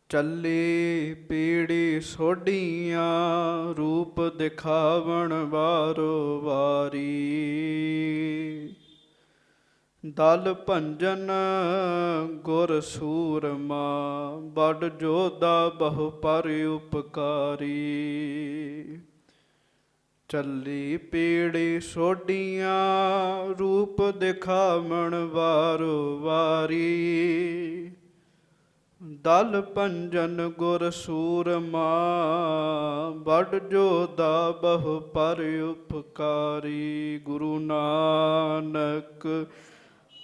ਚੱਲੀ ਪੀੜੀ ਸੋਢੀਆਂ, ਰੂਪ ਦਿਖਾਵਣ ਵਾਰੋ ਵਾਰੀ। ਦਲ ਭੰਜਨ ਗੁਰ ਸੂਰਮਾ, ਬੜ ਜੋਧਾ ਬਹੁ ਪਰ ਉਪਕਾਰੀ। ਚੱਲੀ ਪੀੜੀ ਸੋਢੀਆਂ, ਰੂਪ ਦਿਖਾਵਣ ਵਾਰੋ ਵਾਰੀ। ਦਲ ਭੰਜਨ ਗੁਰ ਸੂਰਮਾ, ਬੜ ਜੋਧਾ ਬਹੁ ਪਰ ਉਪਕਾਰੀ। ਗੁਰੂ ਨਾਨਕ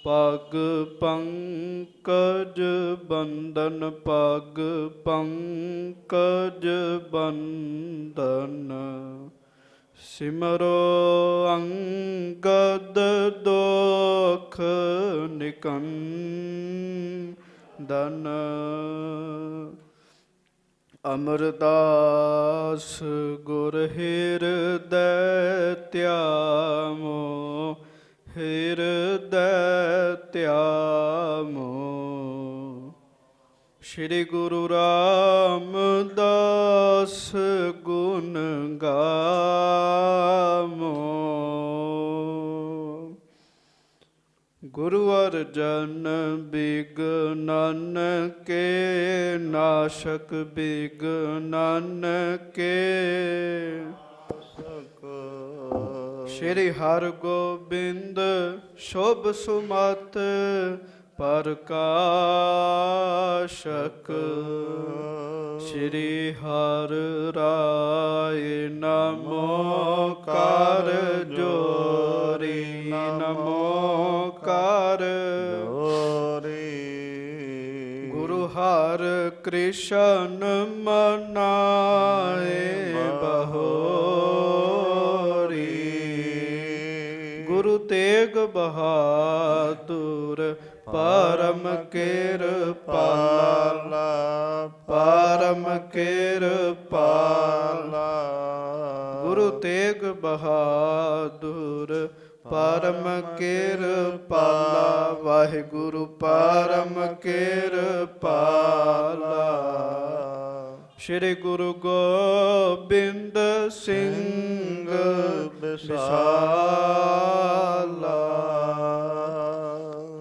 ਪਗ ਪੰਕਜ ਬੰਦਨ, ਪਗ ਪੰਕਜ ਬੰਦਨ। ਸਿਮਰੋ ਅੰਗਦ ਦੁਖ ਨਿਕੰਦਨ। ਅਮਰਦਾਸ ਗੁਰ ਹਿਰਦੈ ਧਿਆਵੋ, ਹਿਰਦੈ ਧਿਆਵੋ। ਸ਼੍ਰੀ ਗੁਰੂ ਰਾਮਦਾਸ ਗੁਣ ਗਾਵੋ। ਗੁਰੂ ਅਰਜਨ ਬਿਘਨਨ ਕੇ ਨਾਸ਼ਕ, ਬਿਘਨਨ ਕੇ। ਸ਼੍ਰੀ ਹਰਗੋਬਿੰਦ ਸ਼ੁਭ ਸੁਮਤ ਪ੍ਰਕਾਸ਼ਕ। ਸ਼੍ਰੀ ਹਰਿ ਰਾਇ ਨਮੋ ਕਰ ਜੋਰੀ, ਨਮੋ ਕਰ ਜੋਰੀ। ਗੁਰੂ ਹਰਿ ਕ੍ਰਿਸ਼ਨ ਮਨਾਏ ਬਹੋਰੀ। ਗੁਰੂ ਤੇਗ ਬਹਾਦੁਰ ਪਰਮ ਕਿਰਪਾਲਾ, ਪਰਮ ਕਿਰਪਾਲਾ। ਗੁਰੂ ਤੇਗ ਬਹਾਦੁਰ ਪਰਮ ਕਿਰਪਾਲਾ, ਵਾਹਿਗੁਰੂ ਪਰਮ ਕਿਰਪਾਲਾ। ਸ਼੍ਰੀ ਗੁਰੂ ਗੋਬਿੰਦ ਸਿੰਘ ਵਿਸਾਲਾ।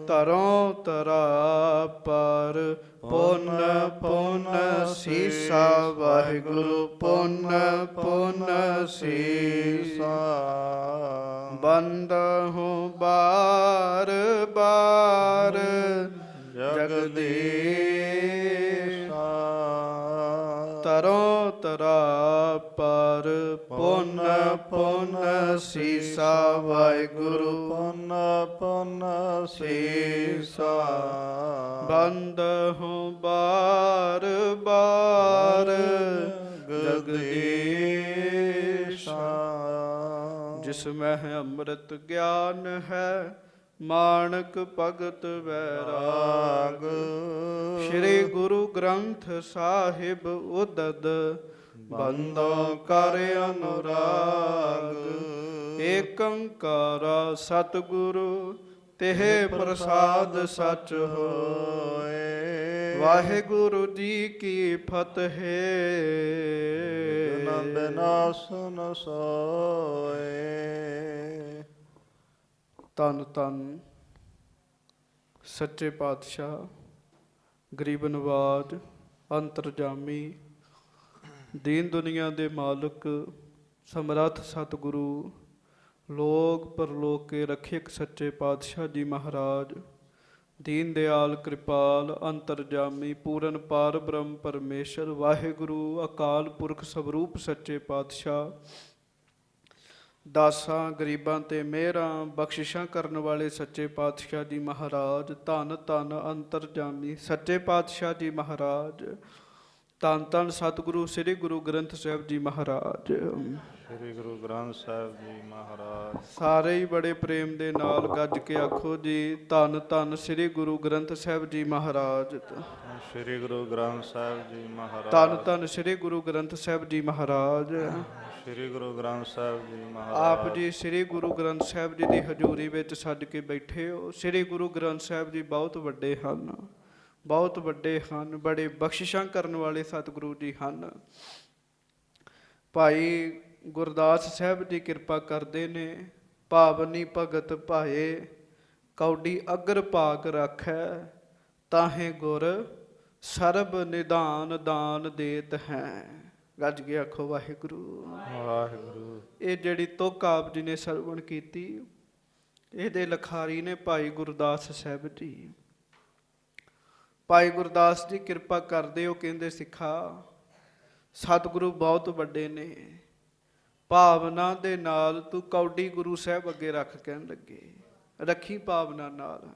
ਤਰੋਂ ਤਰਾ ਪਰ ਪੁੰਨ ਪੁੰਨ ਸੀਸਾ, ਵਾਹਿਗੁਰੂ ਪੁੰਨ ਪੁੰਨ ਸੀਸਾ। ਬੰਦਹੁ ਬਾਰ ਬਾਰ ਜਗਦੀਸ਼ਾ। ਤਰੋਂ ਤਰਾ ਪਰ ਪੁੰਨ ਪੁੰਨ ਸੀਸਾ, ਵਾਹਿਗੁਰੂ ਪੁੰਨ ਪੁੰਨ ਸੀਸਾ। ਬੰਦਹੁ ਬਾਰ ਬਾਰ ਜਗਦੀਸ਼ਾ। ਜਿਸ ਮਹਿ ਅੰਮ੍ਰਿਤ ਗਿਆਨ ਹੈ, ਮਾਣਕ ਭਗਤ ਵੈਰਾਗ। ਸ਼੍ਰੀ ਗੁਰੂ ਗ੍ਰੰਥ ਸਾਹਿਬ ਉਦਦ, ਬੰਦੋ ਕਰ ਅਨੁਰਾਗ। ਏਕ ਓੰਕਾਰ ਸਤਿਗੁਰੂ ਤਿਹ ਪ੍ਰਸਾਦ ਸਚ ਹੋਏ। ਵਾਹਿਗੁਰੂ ਜੀ ਕੀ ਫਤਿਹ। ਬਿਨਾ ਸੁਨ ਸੋਏ। ਧੰਨ ਧੰਨ ਸੱਚੇ ਪਾਤਸ਼ਾਹ, ਗਰੀਬ ਨਵਾਜ, ਅੰਤਰਜਾਮੀ, ਦੀਨ ਦੁਨੀਆ ਦੇ ਮਾਲਕ, ਸਮਰੱਥ ਸਤਿਗੁਰੂ, ਲੋਕ ਪਰਲੋਕ ਕੇ ਰਖਿਅਕ ਸੱਚੇ ਪਾਤਸ਼ਾਹ ਜੀ ਮਹਾਰਾਜ, ਦੀਨ ਦਿਆਲ ਕਿਰਪਾਲ ਅੰਤਰਜਾਮੀ ਪੂਰਨ ਪਾਰ ਬ੍ਰਹਮ ਪਰਮੇਸ਼ਰ ਵਾਹਿਗੁਰੂ ਅਕਾਲ ਪੁਰਖ ਸਵਰੂਪ ਸੱਚੇ ਪਾਤਸ਼ਾਹ, ਦਾਸਾਂ ਗਰੀਬਾਂ ਤੇ ਮਿਹਰਾਂ ਬਖਸ਼ਿਸ਼ਾਂ ਕਰਨ ਵਾਲੇ ਸੱਚੇ ਪਾਤਸ਼ਾਹ ਜੀ ਮਹਾਰਾਜ, ਧੰਨ ਧੰਨ ਅੰਤਰਜਾਮੀ ਸੱਚੇ ਪਾਤਸ਼ਾਹ ਜੀ ਮਹਾਰਾਜ, ਧੰਨ ਧੰਨ ਸਤਿਗੁਰੂ ਸ੍ਰੀ ਗੁਰੂ ਗ੍ਰੰਥ ਸਾਹਿਬ ਜੀ ਮਹਾਰਾਜ, ਸ੍ਰੀ ਗੁਰੂ ਗ੍ਰੰਥ ਸਾਹਿਬ ਜੀ ਮਹਾਰਾਜ। ਸਾਰੇ ਹੀ ਬੜੇ ਪ੍ਰੇਮ ਦੇ ਨਾਲ ਗੱਜ ਕੇ ਆਖੋ ਜੀ, ਧੰਨ ਧੰਨ ਸ੍ਰੀ ਗੁਰੂ ਗ੍ਰੰਥ ਸਾਹਿਬ ਜੀ ਮਹਾਰਾਜ। ਸ੍ਰੀ ਗੁਰੂ ਗ੍ਰੰਥ ਸਾਹਿਬ ਜੀ ਮਹਾਰਾਜ। ਧੰਨ ਧੰਨ ਸ੍ਰੀ ਗੁਰੂ ਗ੍ਰੰਥ ਸਾਹਿਬ ਜੀ ਮਹਾਰਾਜ। ਸ੍ਰੀ ਗੁਰੂ ਗ੍ਰੰਥ ਸਾਹਿਬ ਜੀ ਮਹਾਰਾਜ। ਆਪ ਜੀ ਸ੍ਰੀ ਗੁਰੂ ਗ੍ਰੰਥ ਸਾਹਿਬ ਜੀ ਦੀ ਹਜ਼ੂਰੀ ਵਿੱਚ ਸੱਜ ਕੇ ਬੈਠੇ ਹੋ। ਸ੍ਰੀ ਗੁਰੂ ਗ੍ਰੰਥ ਸਾਹਿਬ ਜੀ ਬਹੁਤ ਵੱਡੇ ਹਨ, ਬਹੁਤ ਵੱਡੇ ਹਨ, ਬੜੇ ਬਖਸ਼ਿਸ਼ਾਂ ਕਰਨ ਵਾਲੇ ਸਤਿਗੁਰੂ ਜੀ ਹਨ। ਭਾਈ ਗੁਰਦਾਸ ਸਾਹਿਬ ਜੀ ਕਿਰਪਾ ਕਰਦੇ ਨੇ। ਭਾਵਨੀ ਭਗਤ ਭਾਏ ਕੌਡੀ ਅਗਰ ਭਾਗ ਰੱਖੈ, ਤਾਹੇ ਗੁਰ ਸਰਬ ਨਿਧਾਨ ਦਾਨ ਦੇਤ ਹੈ। ਗੱਜ ਕੇ ਆਖੋ ਵਾਹਿਗੁਰੂ ਵਾਹਿਗੁਰੂ। ਇਹ ਜਿਹੜੀ ਤੁਕ ਆਪ ਜੀ ਨੇ ਸਰਵਣ ਕੀਤੀ, ਇਹਦੇ ਲਿਖਾਰੀ ਨੇ ਭਾਈ ਗੁਰਦਾਸ ਸਾਹਿਬ ਜੀ। ਭਾਈ ਗੁਰਦਾਸ ਜੀ ਕਿਰਪਾ ਕਰਦੇ, ਉਹ ਕਹਿੰਦੇ ਸਿੱਖਾ ਸਤਿਗੁਰੂ ਬਹੁਤ ਵੱਡੇ ਨੇ, ਭਾਵਨਾ ਦੇ ਨਾਲ ਤੂੰ ਕੌਡੀ ਗੁਰੂ ਸਾਹਿਬ ਅੱਗੇ ਰੱਖ, ਕਹਿਣ ਲੱਗੇ ਰੱਖੀ ਭਾਵਨਾ ਨਾਲ।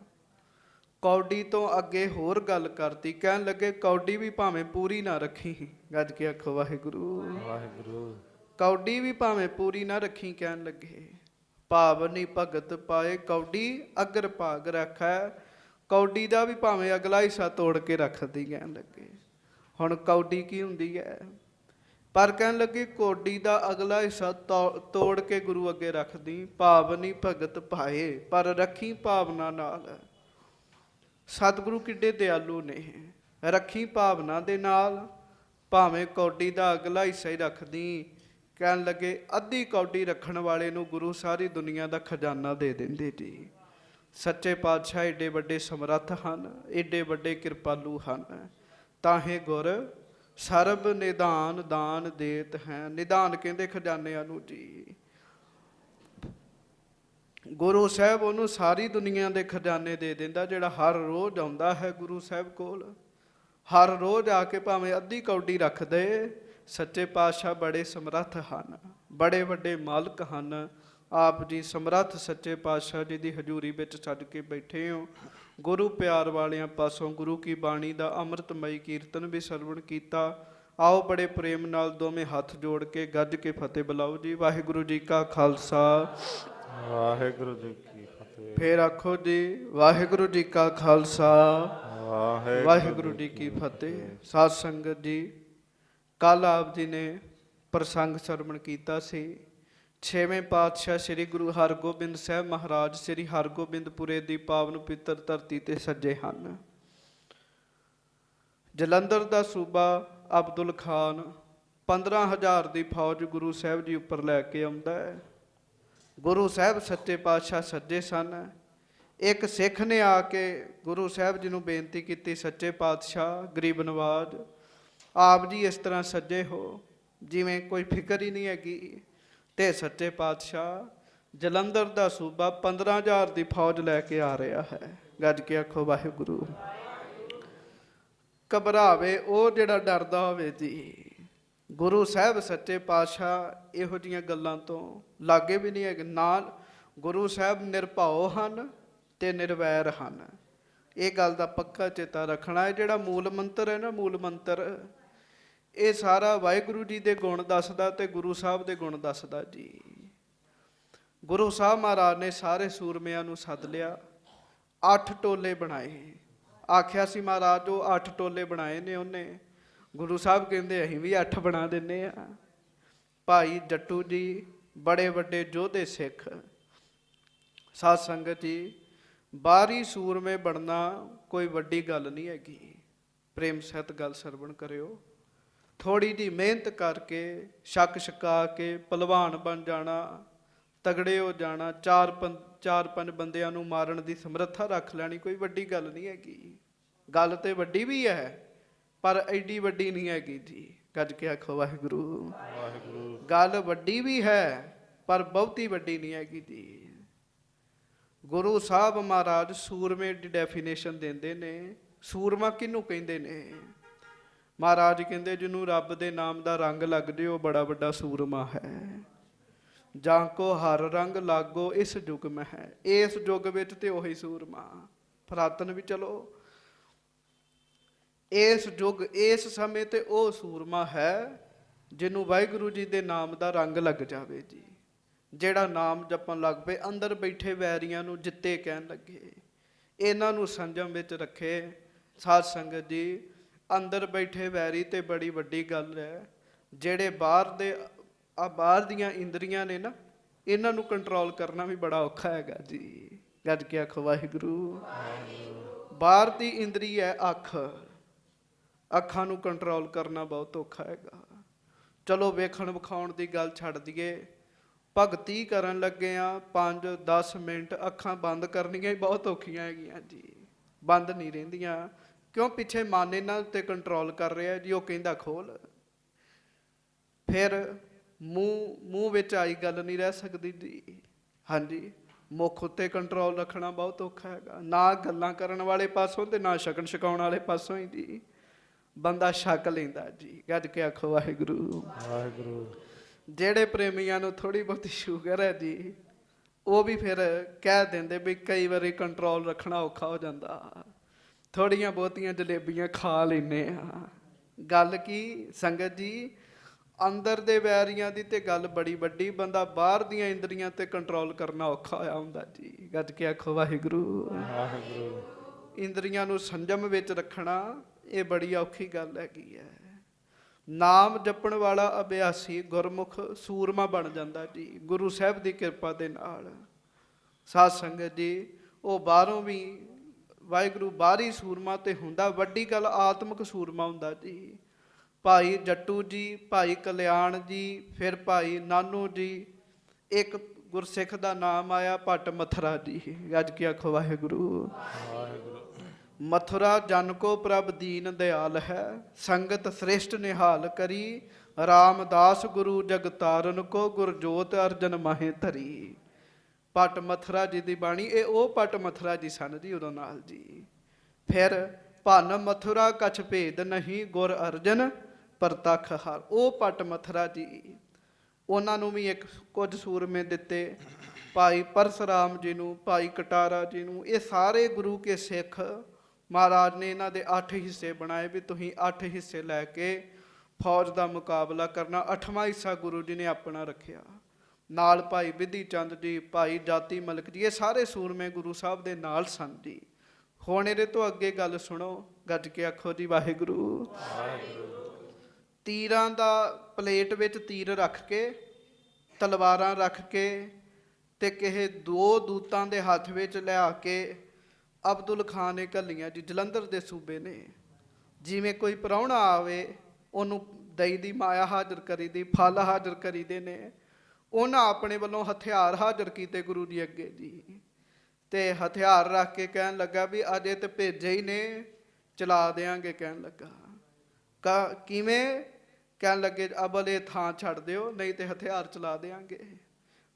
ਕੌਡੀ ਤੋਂ ਅੱਗੇ ਹੋਰ ਗੱਲ ਕਰਤੀ, ਕਹਿਣ ਲੱਗੇ ਕੌਡੀ ਵੀ ਭਾਵੇਂ ਪੂਰੀ ਨਾ ਰੱਖੀ। ਗੱਜ ਕੇ ਆਖੋ ਵਾਹਿਗੁਰੂ ਵਾਹਿਗੁਰੂ। ਕੌਡੀ ਵੀ ਭਾਵੇਂ ਪੂਰੀ ਨਾ ਰੱਖੀ, ਕਹਿਣ ਲੱਗੇ ਭਾਵਨੀ ਭਗਤ ਪਾਏ ਕੌਡੀ ਅਗਰ ਭਾਗ ਰੱਖੈ। ਕੌਡੀ ਦਾ ਵੀ ਭਾਵੇਂ ਅਗਲਾ ਹਿੱਸਾ ਤੋੜ ਕੇ ਰੱਖਦੀ, ਕਹਿਣ ਲੱਗੇ। ਹੁਣ ਕੌਡੀ ਕੀ ਹੁੰਦੀ ਹੈ? ਪਰ ਕਹਿਣ ਲੱਗੇ ਕੌਡੀ ਦਾ ਅਗਲਾ ਹਿੱਸਾ ਤੋੜ ਕੇ ਗੁਰੂ ਅੱਗੇ ਰੱਖਦੀ। ਭਾਵਨੀ ਭਗਤ ਭਾਏ, ਪਰ ਰੱਖੀ ਭਾਵਨਾ ਨਾਲ। ਸਤਿਗੁਰੂ ਕਿੱਡੇ ਦਿਆਲੂ ਨੇ, ਰੱਖੀ ਭਾਵਨਾ ਦੇ ਨਾਲ, ਭਾਵੇਂ ਕੌਡੀ ਦਾ ਅਗਲਾ ਹਿੱਸਾ ਹੀ ਰੱਖਦੀ। ਕਹਿਣ ਲੱਗੇ ਅੱਧੀ ਕੌਡੀ ਰੱਖਣ ਵਾਲੇ ਨੂੰ ਗੁਰੂ ਸਾਰੀ ਦੁਨੀਆ ਦਾ ਖਜ਼ਾਨਾ ਦੇ ਦਿੰਦੇ ਜੀ। ਸੱਚੇ ਪਾਤਸ਼ਾਹ ਏਡੇ ਵੱਡੇ ਸਮਰੱਥ ਹਨ, ਏਡੇ ਵੱਡੇ ਕਿਰਪਾਲੂ ਹਨ। ਤਾਹੇ ਗੁਰ ਸਰਬ ਨਿਧਾਨ ਦਾਨ ਦੇਤ ਹੈ। ਨਿਧਾਨ ਕਹਿੰਦੇ ਖਜ਼ਾਨਿਆਂ ਨੂੰ ਜੀ। ਗੁਰੂ ਸਾਹਿਬ ਉਹਨੂੰ ਸਾਰੀ ਦੁਨੀਆ ਦੇ ਖਜ਼ਾਨੇ ਦੇ ਦਿੰਦਾ, ਜਿਹੜਾ ਹਰ ਰੋਜ਼ ਆਉਂਦਾ ਹੈ ਗੁਰੂ ਸਾਹਿਬ ਕੋਲ। ਹਰ ਰੋਜ਼ ਆ ਕੇ ਭਾਵੇਂ ਅੱਧੀ ਕੌਡੀ ਰੱਖ ਦੇ। ਸੱਚੇ ਪਾਤਸ਼ਾਹ ਬੜੇ ਸਮਰੱਥ ਹਨ, ਬੜੇ ਵੱਡੇ ਮਾਲਕ ਹਨ। ਆਪ ਜੀ ਸਮਰੱਥ ਸੱਚੇ ਪਾਤਸ਼ਾਹ ਜੀ ਦੀ ਹਜ਼ੂਰੀ ਵਿੱਚ ਸੱਜ ਕੇ ਬੈਠੇ ਹੋ। ਗੁਰੂ ਪਿਆਰ ਵਾਲਿਆਂ ਪਾਸੋਂ ਗੁਰੂ ਕੀ ਬਾਣੀ ਦਾ ਅੰਮ੍ਰਿਤਮਈ ਕੀਰਤਨ ਵੀ ਸਰਵਣ ਕੀਤਾ। ਆਓ ਬੜੇ ਪ੍ਰੇਮ ਨਾਲ ਦੋਵੇਂ ਹੱਥ ਜੋੜ ਕੇ ਗੱਜ ਕੇ ਫਤਿਹ ਬੁਲਾਓ ਜੀ। ਵਾਹਿਗੁਰੂ ਜੀ ਕਾ ਖਾਲਸਾ, ਵਾਹਿਗੁਰੂ ਜੀ ਕੀ ਫਤਿਹ। ਫੇਰ ਆਖੋ ਜੀ ਵਾਹਿਗੁਰੂ ਜੀ ਕਾ ਖਾਲਸਾ, ਵਾਹਿਗੁਰੂ ਜੀ ਕੀ ਫਤਿਹ। ਸਾਧ ਸੰਗਤ ਜੀ, ਕੱਲ ਆਪ ਜੀ ਨੇ ਪ੍ਰਸੰਗ ਸਰਵਣ ਕੀਤਾ ਸੀ। 6ਵੇਂ ਪਾਤਸ਼ਾਹ ਸ੍ਰੀ ਗੁਰੂ ਹਰਗੋਬਿੰਦ ਸਾਹਿਬ ਮਹਾਰਾਜ ਸ੍ਰੀ ਹਰਗੋਬਿੰਦਪੁਰੇ ਦੀ ਪਾਵਨ ਪਵਿੱਤਰ ਧਰਤੀ ਤੇ ਸੱਜੇ ਹਨ। ਜਲੰਧਰ ਦਾ ਸੂਬਾ ਅਬਦੁਲ ਖਾਨ 15,000 ਦੀ ਫੌਜ ਗੁਰੂ ਸਾਹਿਬ ਜੀ ਉੱਪਰ ਲੈ ਕੇ ਆਉਂਦਾ ਹੈ। ਗੁਰੂ ਸਾਹਿਬ ਸੱਚੇ ਪਾਤਸ਼ਾਹ ਸੱਜੇ ਸਨ। ਇੱਕ ਸਿੱਖ ਨੇ ਆ ਕੇ ਗੁਰੂ ਸਾਹਿਬ ਜੀ ਨੂੰ ਬੇਨਤੀ ਕੀਤੀ, ਸੱਚੇ ਪਾਤਸ਼ਾਹ ਗਰੀਬ ਨਵਾਜ਼ ਆਪ ਜੀ ਇਸ ਤਰ੍ਹਾਂ ਸੱਜੇ ਹੋ ਜਿਵੇਂ ਕੋਈ ਫਿਕਰ ਹੀ ਨਹੀਂ ਹੈਗੀ। ਤੇ ਸੱਚੇ ਪਾਤਸ਼ਾਹ ਜਲੰਧਰ ਦਾ ਸੂਬਾ 15,000 ਦੀ ਫੌਜ ਲੈ ਕੇ ਆ ਰਿਹਾ ਹੈ। ਗੱਜ ਕੇ ਆਖੋ ਵਾਹਿਗੁਰੂ। ਘਬਰਾਵੇ ਉਹ ਜਿਹੜਾ ਡਰਦਾ ਹੋਵੇ ਜੀ। ਗੁਰੂ ਸਾਹਿਬ ਸੱਚੇ ਪਾਤਸ਼ਾਹ ਇਹੋ ਜਿਹੀਆਂ ਗੱਲਾਂ ਤੋਂ ਲਾਗੇ ਵੀ ਨਹੀਂ ਹੈਗੇ। ਨਾਲ ਗੁਰੂ ਸਾਹਿਬ ਨਿਰਭਉ ਹਨ ਤੇ ਨਿਰਵੈਰ ਹਨ। ਇਹ ਗੱਲ ਦਾ ਪੱਕਾ ਚੇਤਾ ਰੱਖਣਾ ਹੈ। ਜਿਹੜਾ ਮੂਲ ਮੰਤਰ ਹੈ ਨਾ, ਮੂਲ ਮੰਤਰ, ਇਹ ਸਾਰਾ ਵਾਹਿਗੁਰੂ ਜੀ ਦੇ ਗੁਣ ਦੱਸਦਾ ਤੇ ਗੁਰੂ ਸਾਹਿਬ ਦੇ ਗੁਣ ਦੱਸਦਾ ਜੀ। ਗੁਰੂ ਸਾਹਿਬ ਮਹਾਰਾਜ ਨੇ ਸਾਰੇ ਸੂਰਮਿਆਂ ਨੂੰ ਸੱਦ ਲਿਆ, 8 ਟੋਲੇ ਬਣਾਏ। ਆਖਿਆ ਸੀ ਮਹਾਰਾਜ ਉਹ 8 ਟੋਲੇ ਬਣਾਏ ਨੇ ਉਹਨੇ। ਗੁਰੂ ਸਾਹਿਬ ਕਹਿੰਦੇ ਅਸੀਂ ਵੀ 8 ਬਣਾ ਦਿੰਦੇ ਆ। ਭਾਈ ਜੱਟੂ ਜੀ ਬੜੇ ਵੱਡੇ ਯੋਧੇ ਸਿੱਖ। ਸਾਧ ਸੰਗਤ ਜੀ, ਬਾਹਰੀ ਸੂਰਮੇ ਬਣਨਾ ਕੋਈ ਵੱਡੀ ਗੱਲ ਨਹੀਂ ਹੈਗੀ। ਪ੍ਰੇਮ ਸਹਿਤ ਗੱਲ ਸਰਵਣ ਕਰਿਓ। ਥੋੜੀ ਜਿਹੀ ਮਿਹਨਤ ਕਰਕੇ ਛਕ ਛਕਾ ਕੇ ਪਹਿਲਵਾਨ ਬਣ ਜਾਣਾ, ਤਗੜੇ ਹੋ ਜਾਣਾ, 4-5 ਬੰਦਿਆਂ ਨੂੰ ਮਾਰਨ ਦੀ ਸਮਰੱਥਾ ਰੱਖ ਲੈਣੀ ਕੋਈ ਵੱਡੀ ਗੱਲ ਨਹੀਂ ਹੈਗੀ। ਗੱਲ ਤੇ ਵੱਡੀ ਵੀ ਹੈ ਪਰ ਐਡੀ ਵੱਡੀ ਨਹੀਂ ਹੈਗੀ ਜੀ। ਗੱਜ ਕੇ ਆਖੋ ਵਾਹਿਗੁਰੂ ਵਾਹਿਗੁਰੂ। ਗੱਲ ਵੱਡੀ ਵੀ ਹੈ ਪਰ ਬਹੁਤੀ ਵੱਡੀ ਨਹੀਂ ਹੈਗੀ ਜੀ। ਗੁਰੂ ਸਾਹਿਬ ਮਹਾਰਾਜ ਸੂਰਮੇ ਦੀ ਡੈਫੀਨੇਸ਼ਨ ਦਿੰਦੇ ਨੇ। ਸੂਰਮਾ ਕਿਹਨੂੰ ਕਹਿੰਦੇ ਨੇ? ਮਹਾਰਾਜ ਕਹਿੰਦੇ ਜਿਹਨੂੰ ਰੱਬ ਦੇ ਨਾਮ ਦਾ ਰੰਗ ਲੱਗ ਜੇ ਉਹ ਬੜਾ ਵੱਡਾ ਸੂਰਮਾ ਹੈ। ਜਾਂ ਕੋ ਹਰ ਰੰਗ ਲਾਗੋ ਇਸ ਯੁੱਗ ਮੈਂ ਹੈ। ਇਸ ਯੁੱਗ ਵਿੱਚ ਤੇ ਉਹੀ ਸੂਰਮਾ। ਪੁਰਾਤਨ ਵੀ ਚਲੋ, ਇਸ ਯੁੱਗ ਇਸ ਸਮੇਂ ਤੇ ਉਹ ਸੂਰਮਾ ਹੈ ਜਿਹਨੂੰ ਵਾਹਿਗੁਰੂ ਜੀ ਦੇ ਨਾਮ ਦਾ ਰੰਗ ਲੱਗ ਜਾਵੇ ਜੀ। ਜਿਹੜਾ ਨਾਮ ਜਪਣ ਲੱਗ ਪਏ, ਅੰਦਰ ਬੈਠੇ ਵੈਰੀਆਂ ਨੂੰ ਜਿੱਤੇ ਕਹਿਣ ਲੱਗੇ। ਇਹਨਾਂ ਨੂੰ ਸੰਜਮ ਵਿੱਚ ਰੱਖੇ। ਸਾਧ ਸੰਗਤ ਜੀ, ਅੰਦਰ ਬੈਠੇ ਵੈਰੀ ਤੇ ਬੜੀ ਵੱਡੀ ਗੱਲ ਹੈ। ਜਿਹੜੇ ਬਾਹਰ ਦੀਆਂ ਇੰਦਰੀਆਂ ਨੇ ਨਾ, ਇਹਨਾਂ ਨੂੰ ਕੰਟਰੋਲ ਕਰਨਾ ਵੀ ਬੜਾ ਔਖਾ ਹੈਗਾ ਜੀ। ਗੱਜ ਕੇ ਆਖੋ ਵਾਹਿਗੁਰੂ। ਬਾਹਰ ਦੀ ਇੰਦਰੀ ਹੈ ਅੱਖ, ਅੱਖਾਂ ਨੂੰ ਕੰਟਰੋਲ ਕਰਨਾ ਬਹੁਤ ਔਖਾ ਹੈਗਾ। ਚਲੋ ਵੇਖਣ ਵਿਖਾਉਣ ਦੀ ਗੱਲ ਛੱਡ ਦਈਏ, ਭਗਤੀ ਕਰਨ ਲੱਗੇ ਆ 5-10 ਮਿੰਟ ਅੱਖਾਂ ਬੰਦ ਕਰਨੀਆਂ ਹੀ ਬਹੁਤ ਔਖੀਆਂ ਹੈਗੀਆਂ ਜੀ, ਬੰਦ ਨਹੀਂ ਰਹਿੰਦੀਆਂ। ਕਿਉਂ? ਪਿੱਛੇ ਮਨ ਇਹਨਾਂ ਉੱਤੇ ਕੰਟਰੋਲ ਕਰ ਰਿਹਾ ਜੀ, ਉਹ ਕਹਿੰਦਾ ਖੋਲ। ਫਿਰ ਮੂੰਹ ਵਿੱਚ ਆਈ ਗੱਲ ਨਹੀਂ ਰਹਿ ਸਕਦੀ ਜੀ। ਹਾਂਜੀ, ਮੁੱਖ ਉੱਤੇ ਕੰਟਰੋਲ ਰੱਖਣਾ ਬਹੁਤ ਔਖਾ ਹੈਗਾ। ਨਾ ਗੱਲਾਂ ਕਰਨ ਵਾਲੇ ਪਾਸੋਂ ਤੇ ਨਾ ਛਕਣ ਛਕਾਉਣ ਵਾਲੇ ਪਾਸੋਂ ਹੀ ਜੀ ਬੰਦਾ ਛਕ ਲੈਂਦਾ ਜੀ। ਗੱਜ ਕੇ ਆਖੋ ਵਾਹਿਗੁਰੂ ਵਾਹਿਗੁਰੂ। ਜਿਹੜੇ ਪ੍ਰੇਮੀਆਂ ਨੂੰ ਥੋੜ੍ਹੀ ਬਹੁਤੀ ਸ਼ੂਗਰ ਹੈ ਜੀ, ਉਹ ਵੀ ਫਿਰ ਕਹਿ ਦਿੰਦੇ ਵੀ ਕਈ ਵਾਰੀ ਕੰਟਰੋਲ ਰੱਖਣਾ ਔਖਾ ਹੋ ਜਾਂਦਾ, ਥੋੜ੍ਹੀਆਂ ਬਹੁਤੀਆਂ ਜਲੇਬੀਆਂ ਖਾ ਲੈਂਦੇ ਆ। ਗੱਲ ਕੀ ਸੰਗਤ ਜੀ, ਅੰਦਰ ਦੇ ਵੈਰੀਆਂ ਦੀ ਤੇ ਗੱਲ ਬੜੀ ਵੱਡੀ, ਬੰਦਾ ਬਾਹਰ ਦੀਆਂ ਇੰਦਰੀਆਂ ਤੇ ਕੰਟਰੋਲ ਕਰਨਾ ਔਖਾ ਹੋਇਆ ਹੁੰਦਾ ਜੀ। ਗੱਜ ਕੇ ਆਖੋ ਵਾਹਿਗੁਰੂ ਵਾਹਿਗੁਰੂ। ਇੰਦਰੀਆਂ ਨੂੰ ਸੰਜਮ ਵਿੱਚ ਰੱਖਣਾ ਇਹ ਬੜੀ ਔਖੀ ਗੱਲ ਹੈਗੀ ਹੈ। ਨਾਮ ਜਪਣ ਵਾਲਾ ਅਭਿਆਸੀ ਗੁਰਮੁਖ ਸੂਰਮਾ ਬਣ ਜਾਂਦਾ ਜੀ, ਗੁਰੂ ਸਾਹਿਬ ਦੀ ਕਿਰਪਾ ਦੇ ਨਾਲ। ਸਾਧ ਸੰਗਤ ਜੀ, ਉਹ ਬਾਹਰੋਂ ਵੀ ਵਾਹਿਗੁਰੂ ਬਾਹਰੀ ਸੂਰਮਾ ਤੇ ਹੁੰਦਾ, ਵੱਡੀ ਗੱਲ ਆਤਮਿਕ ਸੂਰਮਾ ਹੁੰਦਾ ਜੀ। ਭਾਈ ਜੱਟੂ ਜੀ, ਭਾਈ ਕਲਿਆਣ ਜੀ, ਫਿਰ ਭਾਈ ਨਾਨੂ ਜੀ, ਇੱਕ ਗੁਰਸਿੱਖ ਦਾ ਨਾਮ ਆਇਆ ਭੱਟ ਮਥੁਰਾ ਜੀ। ਗੱਜ ਕੇ ਆਖੋ ਵਾਹਿਗੁਰੂ ਵਾਹਿਗੁਰੂ। ਮਥੁਰਾ ਜਨ ਕੋ ਪ੍ਰਭ ਦੀਨ ਦਿਆਲ ਹੈ, ਸੰਗਤ ਸ੍ਰੇਸ਼ਟ ਨਿਹਾਲ ਕਰੀ, ਰਾਮਦਾਸ ਗੁਰੂ ਜਗਤਾਰਨ ਕੋ ਗੁਰਜੋਤ ਅਰਜਨ ਮਾਹੇ ਧਰੀ। ਭੱਟ ਮਥੁਰਾ ਜੀ ਦੀ ਬਾਣੀ, ਇਹ ਉਹ ਭੱਟ ਮਥੁਰਾ ਜੀ ਸਨ ਜੀ ਉਦੋਂ ਨਾਲ ਜੀ। ਫਿਰ ਭੰਨ ਮਥੁਰਾ ਕਛ ਭੇਦ ਨਹੀਂ, ਗੁਰ ਅਰਜਨ ਪ੍ਰਤੱਖ ਹਰ। ਉਹ ਭੱਟ ਮਥੁਰਾ ਜੀ, ਉਹਨਾਂ ਨੂੰ ਵੀ ਇੱਕ ਕੁਝ ਸੂਰਮੇ ਦਿੱਤੇ, ਭਾਈ ਪਰਸਰਾਮ ਜੀ ਨੂੰ, ਭਾਈ ਕਟਾਰਾ ਜੀ ਨੂੰ। ਇਹ ਸਾਰੇ ਗੁਰੂ ਕੇ ਸਿੱਖ ਮਹਾਰਾਜ ਨੇ ਇਹਨਾਂ ਦੇ 8 ਹਿੱਸੇ ਬਣਾਏ ਵੀ ਤੁਸੀਂ 8 ਹਿੱਸੇ ਲੈ ਕੇ ਫੌਜ ਦਾ ਮੁਕਾਬਲਾ ਕਰਨਾ। 8ਵਾਂ ਹਿੱਸਾ ਗੁਰੂ ਜੀ ਨੇ ਆਪਣਾ ਰੱਖਿਆ। ਨਾਲ ਭਾਈ ਬਿਧੀ ਚੰਦ ਜੀ, ਭਾਈ ਜਾਤੀ ਮਲਕ ਜੀ, ਇਹ ਸਾਰੇ ਸੂਰਮੇ ਗੁਰੂ ਸਾਹਿਬ ਦੇ ਨਾਲ ਸਨ ਜੀ। ਹੁਣ ਇਹਦੇ ਤੋਂ ਅੱਗੇ ਗੱਲ ਸੁਣੋ, ਗੱਜ ਕੇ ਆਖੋ ਜੀ ਵਾਹਿਗੁਰੂ। ਤੀਰਾਂ ਦਾ ਪਲੇਟ ਵਿੱਚ ਤੀਰ ਰੱਖ ਕੇ, ਤਲਵਾਰਾਂ ਰੱਖ ਕੇ, ਤੇ ਕਿਸੇ 2 ਦੂਤਾਂ ਦੇ ਹੱਥ ਵਿੱਚ ਲਿਆ ਕੇ ਅਬਦੁਲ ਖਾਨ ਨੇ ਘੱਲੀਆਂ ਜੀ, ਜਲੰਧਰ ਦੇ ਸੂਬੇ ਨੇ। ਜਿਵੇਂ ਕੋਈ ਪ੍ਰਾਹੁਣਾ ਆਵੇ ਉਹਨੂੰ ਦਈ ਦੀ ਮਾਇਆ ਹਾਜ਼ਰ ਕਰੀ ਦੀ, ਫਲ ਹਾਜ਼ਰ ਕਰੀਦੇ ਨੇ। ਉਹਨਾਂ ਆਪਣੇ ਵੱਲੋਂ ਹਥਿਆਰ ਹਾਜ਼ਰ ਕੀਤੇ ਗੁਰੂ ਜੀ ਅੱਗੇ ਜੀ, ਤੇ ਹਥਿਆਰ ਰੱਖ ਕੇ ਕਹਿਣ ਲੱਗਾ ਵੀ ਅਜੇ ਤੇ ਭੇਜੇ ਹੀ ਨੇ, ਚਲਾ ਦਿਆਂਗੇ। ਕਹਿਣ ਲੱਗਾ ਕਿਵੇਂ? ਕਹਿਣ ਲੱਗੇ ਅਬਲ ਇਹ ਥਾਂ ਛੱਡ ਦਿਓ, ਨਹੀਂ ਤੇ ਹਥਿਆਰ ਚਲਾ ਦਿਆਂਗੇ।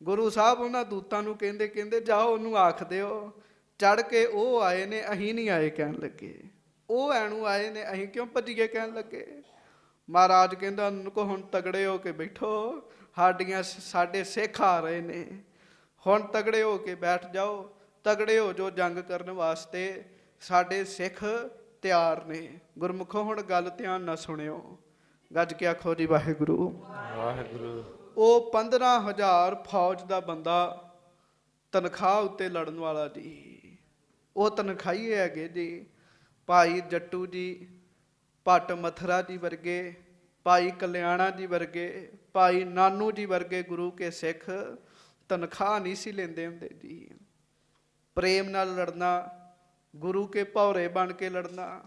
ਗੁਰੂ ਸਾਹਿਬ ਉਹਨਾਂ ਦੂਤਾਂ ਨੂੰ ਕਹਿੰਦੇ ਜਾਓ ਉਹਨੂੰ ਆਖ ਦਿਓ ਚੜ ਕੇ ਉਹ ਆਏ ਨੇ, ਅਸੀਂ ਨਹੀਂ ਆਏ। ਕਹਿਣ ਲੱਗੇ ਉਹ ਐਨੂੰ ਆਏ ਨੇ, ਅਸੀਂ ਕਿਉਂ ਭੱਜੀਏ? ਕਹਿਣ ਲੱਗੇ ਮਹਾਰਾਜ ਕਹਿੰਦਾ ਉਹਨਾਂ ਕੋ ਹੁਣ ਤਗੜੇ ਹੋ ਕੇ ਬੈਠੋ, ਸਾਡੇ ਸਿੱਖ ਆ ਰਹੇ ਨੇ, ਹੁਣ ਤਗੜੇ ਹੋ ਕੇ ਬੈਠ ਜਾਓ, ਤਗੜੇ ਹੋ ਜੋ ਜੰਗ ਕਰਨ ਵਾਸਤੇ, ਸਾਡੇ ਸਿੱਖ ਤਿਆਰ ਨੇ। ਗੁਰਮੁਖੋ ਹੁਣ ਗੱਲ ਧਿਆਨ ਨਾਲ ਸੁਣਿਓ, ਗੱਜ ਕੇ ਆਖੋ ਜੀ ਵਾਹਿਗੁਰੂ ਵਾਹਿਗੁਰੂ। ਉਹ 15,000 ਫੌਜ ਦਾ ਬੰਦਾ ਤਨਖਾਹ ਉੱਤੇ ਲੜਨ ਵਾਲਾ ਜੀ, ਉਹ ਤਨਖਾਹੀਏ ਹੈਗੇ ਜੀ। ਭਾਈ ਜੱਟੂ ਜੀ, ਭੱਟ ਮਥੁਰਾ ਜੀ ਵਰਗੇ, ਭਾਈ ਕਲਿਆਣਾ ਜੀ ਵਰਗੇ, ਭਾਈ ਨਾਨੂ ਜੀ ਵਰਗੇ ਗੁਰੂ ਕੇ ਸਿੱਖ ਤਨਖਾਹ ਨਹੀਂ ਸੀ ਲੈਂਦੇ ਹੁੰਦੇ ਜੀ। ਪ੍ਰੇਮ ਨਾਲ ਲੜਨਾ, ਗੁਰੂ ਕੇ ਭੌਰੇ ਬਣ ਕੇ ਲੜਨਾ।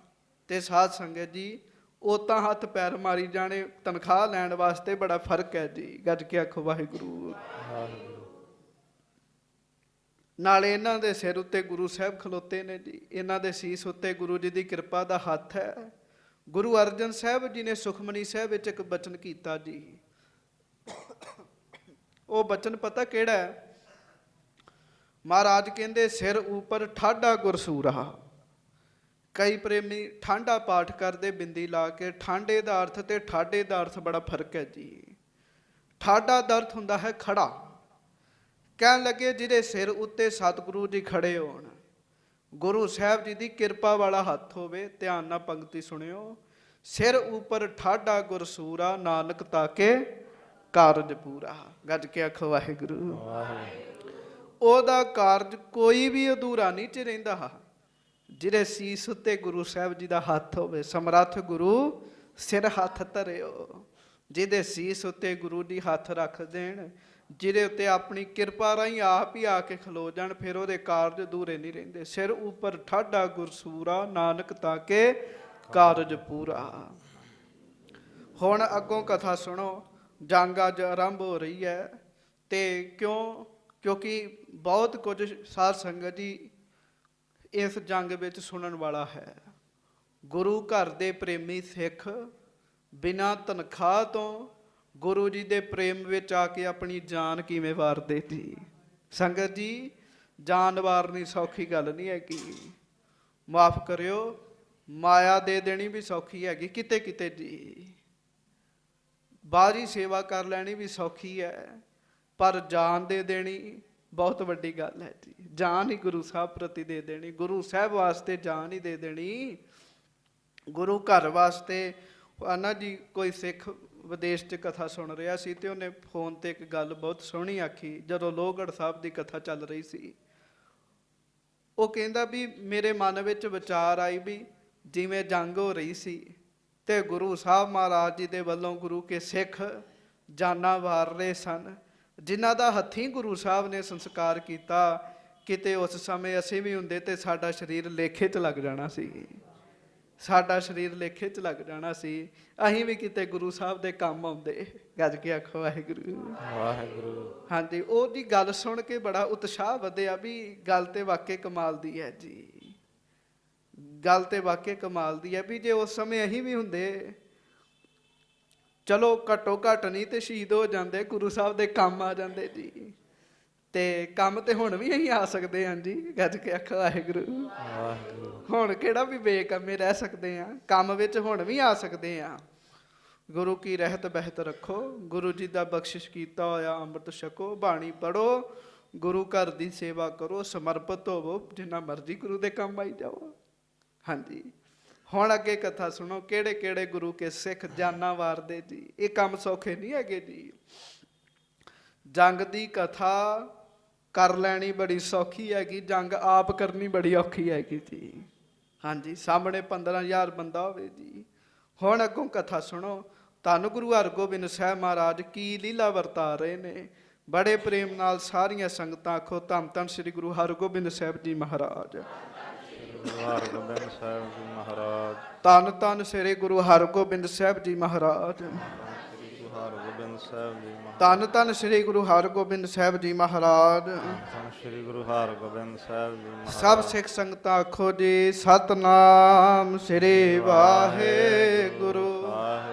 ਤੇ ਸਾਧ ਸੰਗਤ ਜੀ, ਉਹ ਤਾਂ ਹੱਥ ਪੈਰ ਮਾਰੀ ਜਾਣੇ, ਤਨਖਾਹ ਲੈਣ ਵਾਸਤੇ ਬੜਾ ਫਰਕ ਹੈ ਜੀ। ਗੱਜ ਕੇ ਆਖੋ ਵਾਹਿਗੁਰੂ। ਨਾਲੇ ਇਹਨਾਂ ਦੇ ਸਿਰ ਉੱਤੇ ਗੁਰੂ ਸਾਹਿਬ ਖਲੋਤੇ ਨੇ ਜੀ, ਇਹਨਾਂ ਦੇ ਸੀਸ ਉੱਤੇ ਗੁਰੂ ਜੀ ਦੀ ਕਿਰਪਾ ਦਾ ਹੱਥ ਹੈ। ਗੁਰੂ ਅਰਜਨ ਸਾਹਿਬ ਜੀ ਨੇ ਸੁਖਮਨੀ ਸਾਹਿਬ ਵਿੱਚ ਇੱਕ ਬਚਨ ਕੀਤਾ ਜੀ। ਉਹ ਬਚਨ ਪਤਾ ਕਿਹੜਾ ਹੈ? ਮਹਾਰਾਜ ਕਹਿੰਦੇ ਸਿਰ ਉੱਪਰ ਠਾਡਾ ਗੁਰਸੂਰਾ। ਕਈ ਪ੍ਰੇਮੀ ਠਾਂਡਾ ਪਾਠ ਕਰਦੇ ਬਿੰਦੀ ਲਾ ਕੇ। ਠਾਂਡੇ ਦਾ ਅਰਥ ਤੇ ਠਾਡੇ ਦਾ ਅਰਥ ਬੜਾ ਫਰਕ ਹੈ ਜੀ। ਠਾਡਾ ਦਾ ਅਰਥ ਹੁੰਦਾ ਹੈ ਖੜਾ। ਕਹਿਣ ਲੱਗੇ ਜਿਹਦੇ ਸਿਰ ਉੱਤੇ ਸਤਿਗੁਰੂ ਜੀ ਖੜੇ ਹੋਣ, ਗੁਰੂ ਸਾਹਿਬ ਜੀ ਦੀ ਕਿਰਪਾ ਵਾਲਾ ਹੱਥ ਹੋਵੇ। ਧਿਆਨ ਨਾਲ ਪੰਕਤੀ ਸੁਣਿਓ। ਸਿਰ ਉੱਪਰ ਠਾਡਾ ਗੁਰਸੂਰਾ, ਨਾਨਕ ਤਾਕੇ ਕਾਰਜ ਪੂਰਾ। ਗੱਜ ਕੇ ਆਖੋ ਵਾਹਿਗੁਰੂ। ਉਹਦਾ ਕਾਰਜ ਕੋਈ ਵੀ ਅਧੂਰਾ ਨਹੀਂ ਚ ਰਹਿੰਦਾ। ਜਿਹਦੇ ਸੀਸ ਉੱਤੇ ਗੁਰੂ ਸਾਹਿਬ ਜੀ ਦਾ ਹੱਥ ਹੋਵੇ। ਸਮਰੱਥ ਗੁਰੂ ਸਿਰ ਹੱਥ ਧਰਿਓ। ਜਿਹਦੇ ਸੀਸ ਉੱਤੇ ਗੁਰੂ ਜੀ ਹੱਥ ਰੱਖ ਦੇਣ, ਜਿਹਦੇ ਉੱਤੇ ਆਪਣੀ ਕਿਰਪਾ ਰਾਹੀਂ ਆਪ ਹੀ ਆ ਕੇ ਖਲੋ ਜਾਣ, ਫਿਰ ਉਹਦੇ ਕਾਰਜ ਅਧੂਰੇ ਨਹੀਂ ਰਹਿੰਦੇ। ਸਿਰ ਉੱਪਰ ਠਾਡਾ ਗੁਰਸੂਰਾ, ਨਾਨਕ ਤਾਂ ਕੇ ਕਾਰਜ ਪੂਰਾ। ਹੁਣ ਅੱਗੋਂ ਕਥਾ ਸੁਣੋ। ਜੰਗ ਅੱਜ ਆਰੰਭ ਹੋ ਰਹੀ ਹੈ, ਤੇ ਕਿਉਂਕਿ ਬਹੁਤ ਕੁਝ ਸਾਧ ਸੰਗਤ ਜੀ ਇਸ ਜੰਗ ਵਿੱਚ ਸੁਣਨ ਵਾਲਾ ਹੈ। ਗੁਰੂ ਘਰ ਦੇ ਪ੍ਰੇਮੀ ਸਿੱਖ ਬਿਨਾਂ ਤਨਖਾਹ ਤੋਂ ਗੁਰੂ ਜੀ ਦੇ ਪ੍ਰੇਮ ਵਿੱਚ ਆ ਕੇ ਆਪਣੀ ਜਾਨ ਕਿਵੇਂ ਵਾਰਦੇ ਜੀ। ਸੰਗਤ ਜੀ, ਜਾਨ ਵਾਰਨੀ ਸੌਖੀ ਗੱਲ ਨਹੀਂ ਹੈਗੀ। ਮਾਫ ਕਰਿਓ, ਮਾਇਆ ਦੇ ਦੇਣੀ ਵੀ ਸੌਖੀ ਹੈਗੀ ਕਿਤੇ ਕਿਤੇ ਜੀ। ਬਾਹਰੀ ਸੇਵਾ ਕਰ ਲੈਣੀ ਵੀ ਸੌਖੀ ਹੈ, ਪਰ ਜਾਨ ਦੇ ਦੇਣੀ ਬਹੁਤ ਵੱਡੀ ਗੱਲ ਹੈ ਜੀ। ਜਾਨ ਹੀ ਗੁਰੂ ਸਾਹਿਬ ਪ੍ਰਤੀ ਦੇ ਦੇਣੀ, ਗੁਰੂ ਸਾਹਿਬ ਵਾਸਤੇ ਜਾਨ ਹੀ ਦੇ ਦੇਣੀ। ਗੁਰੂ ਘਰ ਵਾਸਤੇ ਨਾ ਜੀ। ਕੋਈ ਸਿੱਖ ਵਿਦੇਸ਼ 'ਚ ਕਥਾ ਸੁਣ ਰਿਹਾ ਸੀ, ਤੇ ਉਹਨੇ ਫੋਨ ਤੇ ਇੱਕ ਗੱਲ ਬਹੁਤ ਸੋਹਣੀ ਆਖੀ ਜਦੋਂ ਲੋਹਗੜ੍ਹ ਸਾਹਿਬ ਦੀ ਕਥਾ ਚੱਲ ਰਹੀ ਸੀ। ਉਹ ਕਹਿੰਦਾ ਵੀ ਮੇਰੇ ਮਨ ਵਿੱਚ ਵਿਚਾਰ ਆਈ ਵੀ ਜਿਵੇਂ ਜੰਗ ਹੋ ਰਹੀ ਸੀ ਤੇ ਗੁਰੂ ਸਾਹਿਬ ਮਹਾਰਾਜ ਜੀ ਦੇ ਵੱਲੋਂ ਗੁਰੂ ਕੇ ਸਿੱਖ ਜਾਨਾਂ ਵਾਰ ਰਹੇ ਸਨ, ਜਿਨ੍ਹਾਂ ਦਾ ਹੱਥੀਂ ਗੁਰੂ ਸਾਹਿਬ ਨੇ ਸੰਸਕਾਰ ਕੀਤਾ। ਕਿਤੇ ਉਸ ਸਮੇਂ ਅਸੀਂ ਵੀ ਹੁੰਦੇ ਤੇ ਸਾਡਾ ਸਰੀਰ ਲੇਖੇ 'ਚ ਲੱਗ ਜਾਣਾ ਸੀ, ਸਾਡਾ ਸਰੀਰ ਲੇਖੇ 'ਚ ਲੱਗ ਜਾਣਾ ਸੀ। ਅਸੀਂ ਵੀ ਕਿਤੇ ਗੁਰੂ ਸਾਹਿਬ ਦੇ ਕੰਮ ਆਉਂਦੇ। ਗੱਜ ਕੇ ਆਖੋ ਵਾਹਿਗੁਰੂ ਵਾਹਿਗੁਰੂ। ਹਾਂਜੀ, ਉਹਦੀ ਗੱਲ ਸੁਣ ਕੇ ਬੜਾ ਉਤਸ਼ਾਹ ਵਧਿਆ ਵੀ ਗੱਲ ਤੇ ਵਾਕਈ ਕਮਾਲ ਦੀ ਹੈ ਜੀ। ਗੱਲ ਤੇ ਵਾਕਈ ਕਮਾਲ ਦੀ ਹੈ ਵੀ ਜੇ ਉਸ ਸਮੇਂ ਅਸੀਂ ਵੀ ਹੁੰਦੇ, ਚਲੋ ਘੱਟੋ ਘੱਟ ਨਹੀਂ ਤੇ ਸ਼ਹੀਦ ਹੋ ਜਾਂਦੇ, ਗੁਰੂ ਸਾਹਿਬ ਦੇ ਕੰਮ ਆ ਜਾਂਦੇ ਜੀ। ਤੇ ਕੰਮ ਤੇ ਹੁਣ ਵੀ ਅਸੀਂ ਆ ਸਕਦੇ ਹਾਂ ਜੀ। ਗੱਜ ਕੇ ਆਖੋ ਵਾਹਿਗੁਰੂ। ਹੁਣ ਕਿਹੜਾ ਵੀ ਬੇਕੰਮੇ ਰਹਿ ਸਕਦੇ ਹਾਂ, ਕੰਮ ਵਿੱਚ ਹੁਣ ਵੀ ਆ ਸਕਦੇ ਹਾਂ। ਗੁਰੂ ਕੀ ਰਹਿਤ ਬਹਿਤ ਰੱਖੋ, ਗੁਰੂ ਜੀ ਦਾ ਬਖਸ਼ਿਸ਼ ਕੀਤਾ ਹੋਇਆ ਅੰਮ੍ਰਿਤ ਛਕੋ, ਬਾਣੀ ਪੜ੍ਹੋ, ਗੁਰੂ ਘਰ ਦੀ ਸੇਵਾ ਕਰੋ, ਸਮਰਪਿਤ ਹੋਵੋ, ਜਿੰਨਾ ਮਰਜ਼ੀ ਗੁਰੂ ਦੇ ਕੰਮ ਆਈ ਜਾਓ। ਹਾਂਜੀ, ਹੁਣ ਅੱਗੇ ਕਥਾ ਸੁਣੋ। ਕਿਹੜੇ ਕਿਹੜੇ ਗੁਰੂ ਕੇ ਸਿੱਖ ਜਾਨਾਂ ਵਾਰਦੇ ਜੀ। ਇਹ ਕੰਮ ਸੌਖੇ ਨਹੀਂ ਹੈਗੇ ਜੀ। ਜੰਗ ਦੀ ਕਥਾ ਕਰ ਲੈਣੀ ਬੜੀ ਸੌਖੀ ਹੈਗੀ, ਜੰਗ ਆਪ ਕਰਨੀ ਬੜੀ ਔਖੀ ਹੈਗੀ ਜੀ। ਹਾਂਜੀ, ਸਾਹਮਣੇ 15,000 ਬੰਦਾ ਹੋਵੇ ਜੀ। ਹੁਣ ਅੱਗੋਂ ਕਥਾ ਸੁਣੋ। ਧੰਨ ਗੁਰੂ ਹਰਗੋਬਿੰਦ ਸਾਹਿਬ ਮਹਾਰਾਜ ਕੀ ਲੀਲਾ ਵਰਤਾ ਰਹੇ ਨੇ। ਬੜੇ ਪ੍ਰੇਮ ਨਾਲ ਸਾਰੀਆਂ ਸੰਗਤਾਂ ਆਖੋ ਧੰਨ ਧੰਨ ਸ੍ਰੀ ਗੁਰੂ ਹਰਗੋਬਿੰਦ ਸਾਹਿਬ ਜੀ ਮਹਾਰਾਜ। ਹਰਗੋਬਿੰਦ ਸਾਹਿਬ ਜੀ ਮਹਾਰਾਜ। ਧੰਨ ਧੰਨ ਸ੍ਰੀ ਗੁਰੂ ਹਰਗੋਬਿੰਦ ਸਾਹਿਬ ਜੀ ਮਹਾਰਾਜ। ਹਰਗੋਬਿੰਦ ਸਾਹਿਬ ਜੀ ਮਹਾਰਾਜ। ਧੰਨ ਧੰਨ ਸ੍ਰੀ ਗੁਰੂ ਹਰਗੋਬਿੰਦ ਸਾਹਿਬ ਜੀ ਮਹਾਰਾਜ। ਧੰਨ ਸ੍ਰੀ ਗੁਰੂ ਹਰਗੋਬਿੰਦ ਸਾਹਿਬ ਜੀ ਮਹਾਰਾਜ। ਸਭ ਸਿੱਖ ਸੰਗਤਾਂ ਆਖੋ ਜੀ ਸਤਨਾਮ ਸ੍ਰੀ ਵਾਹਿਗੁਰੂ।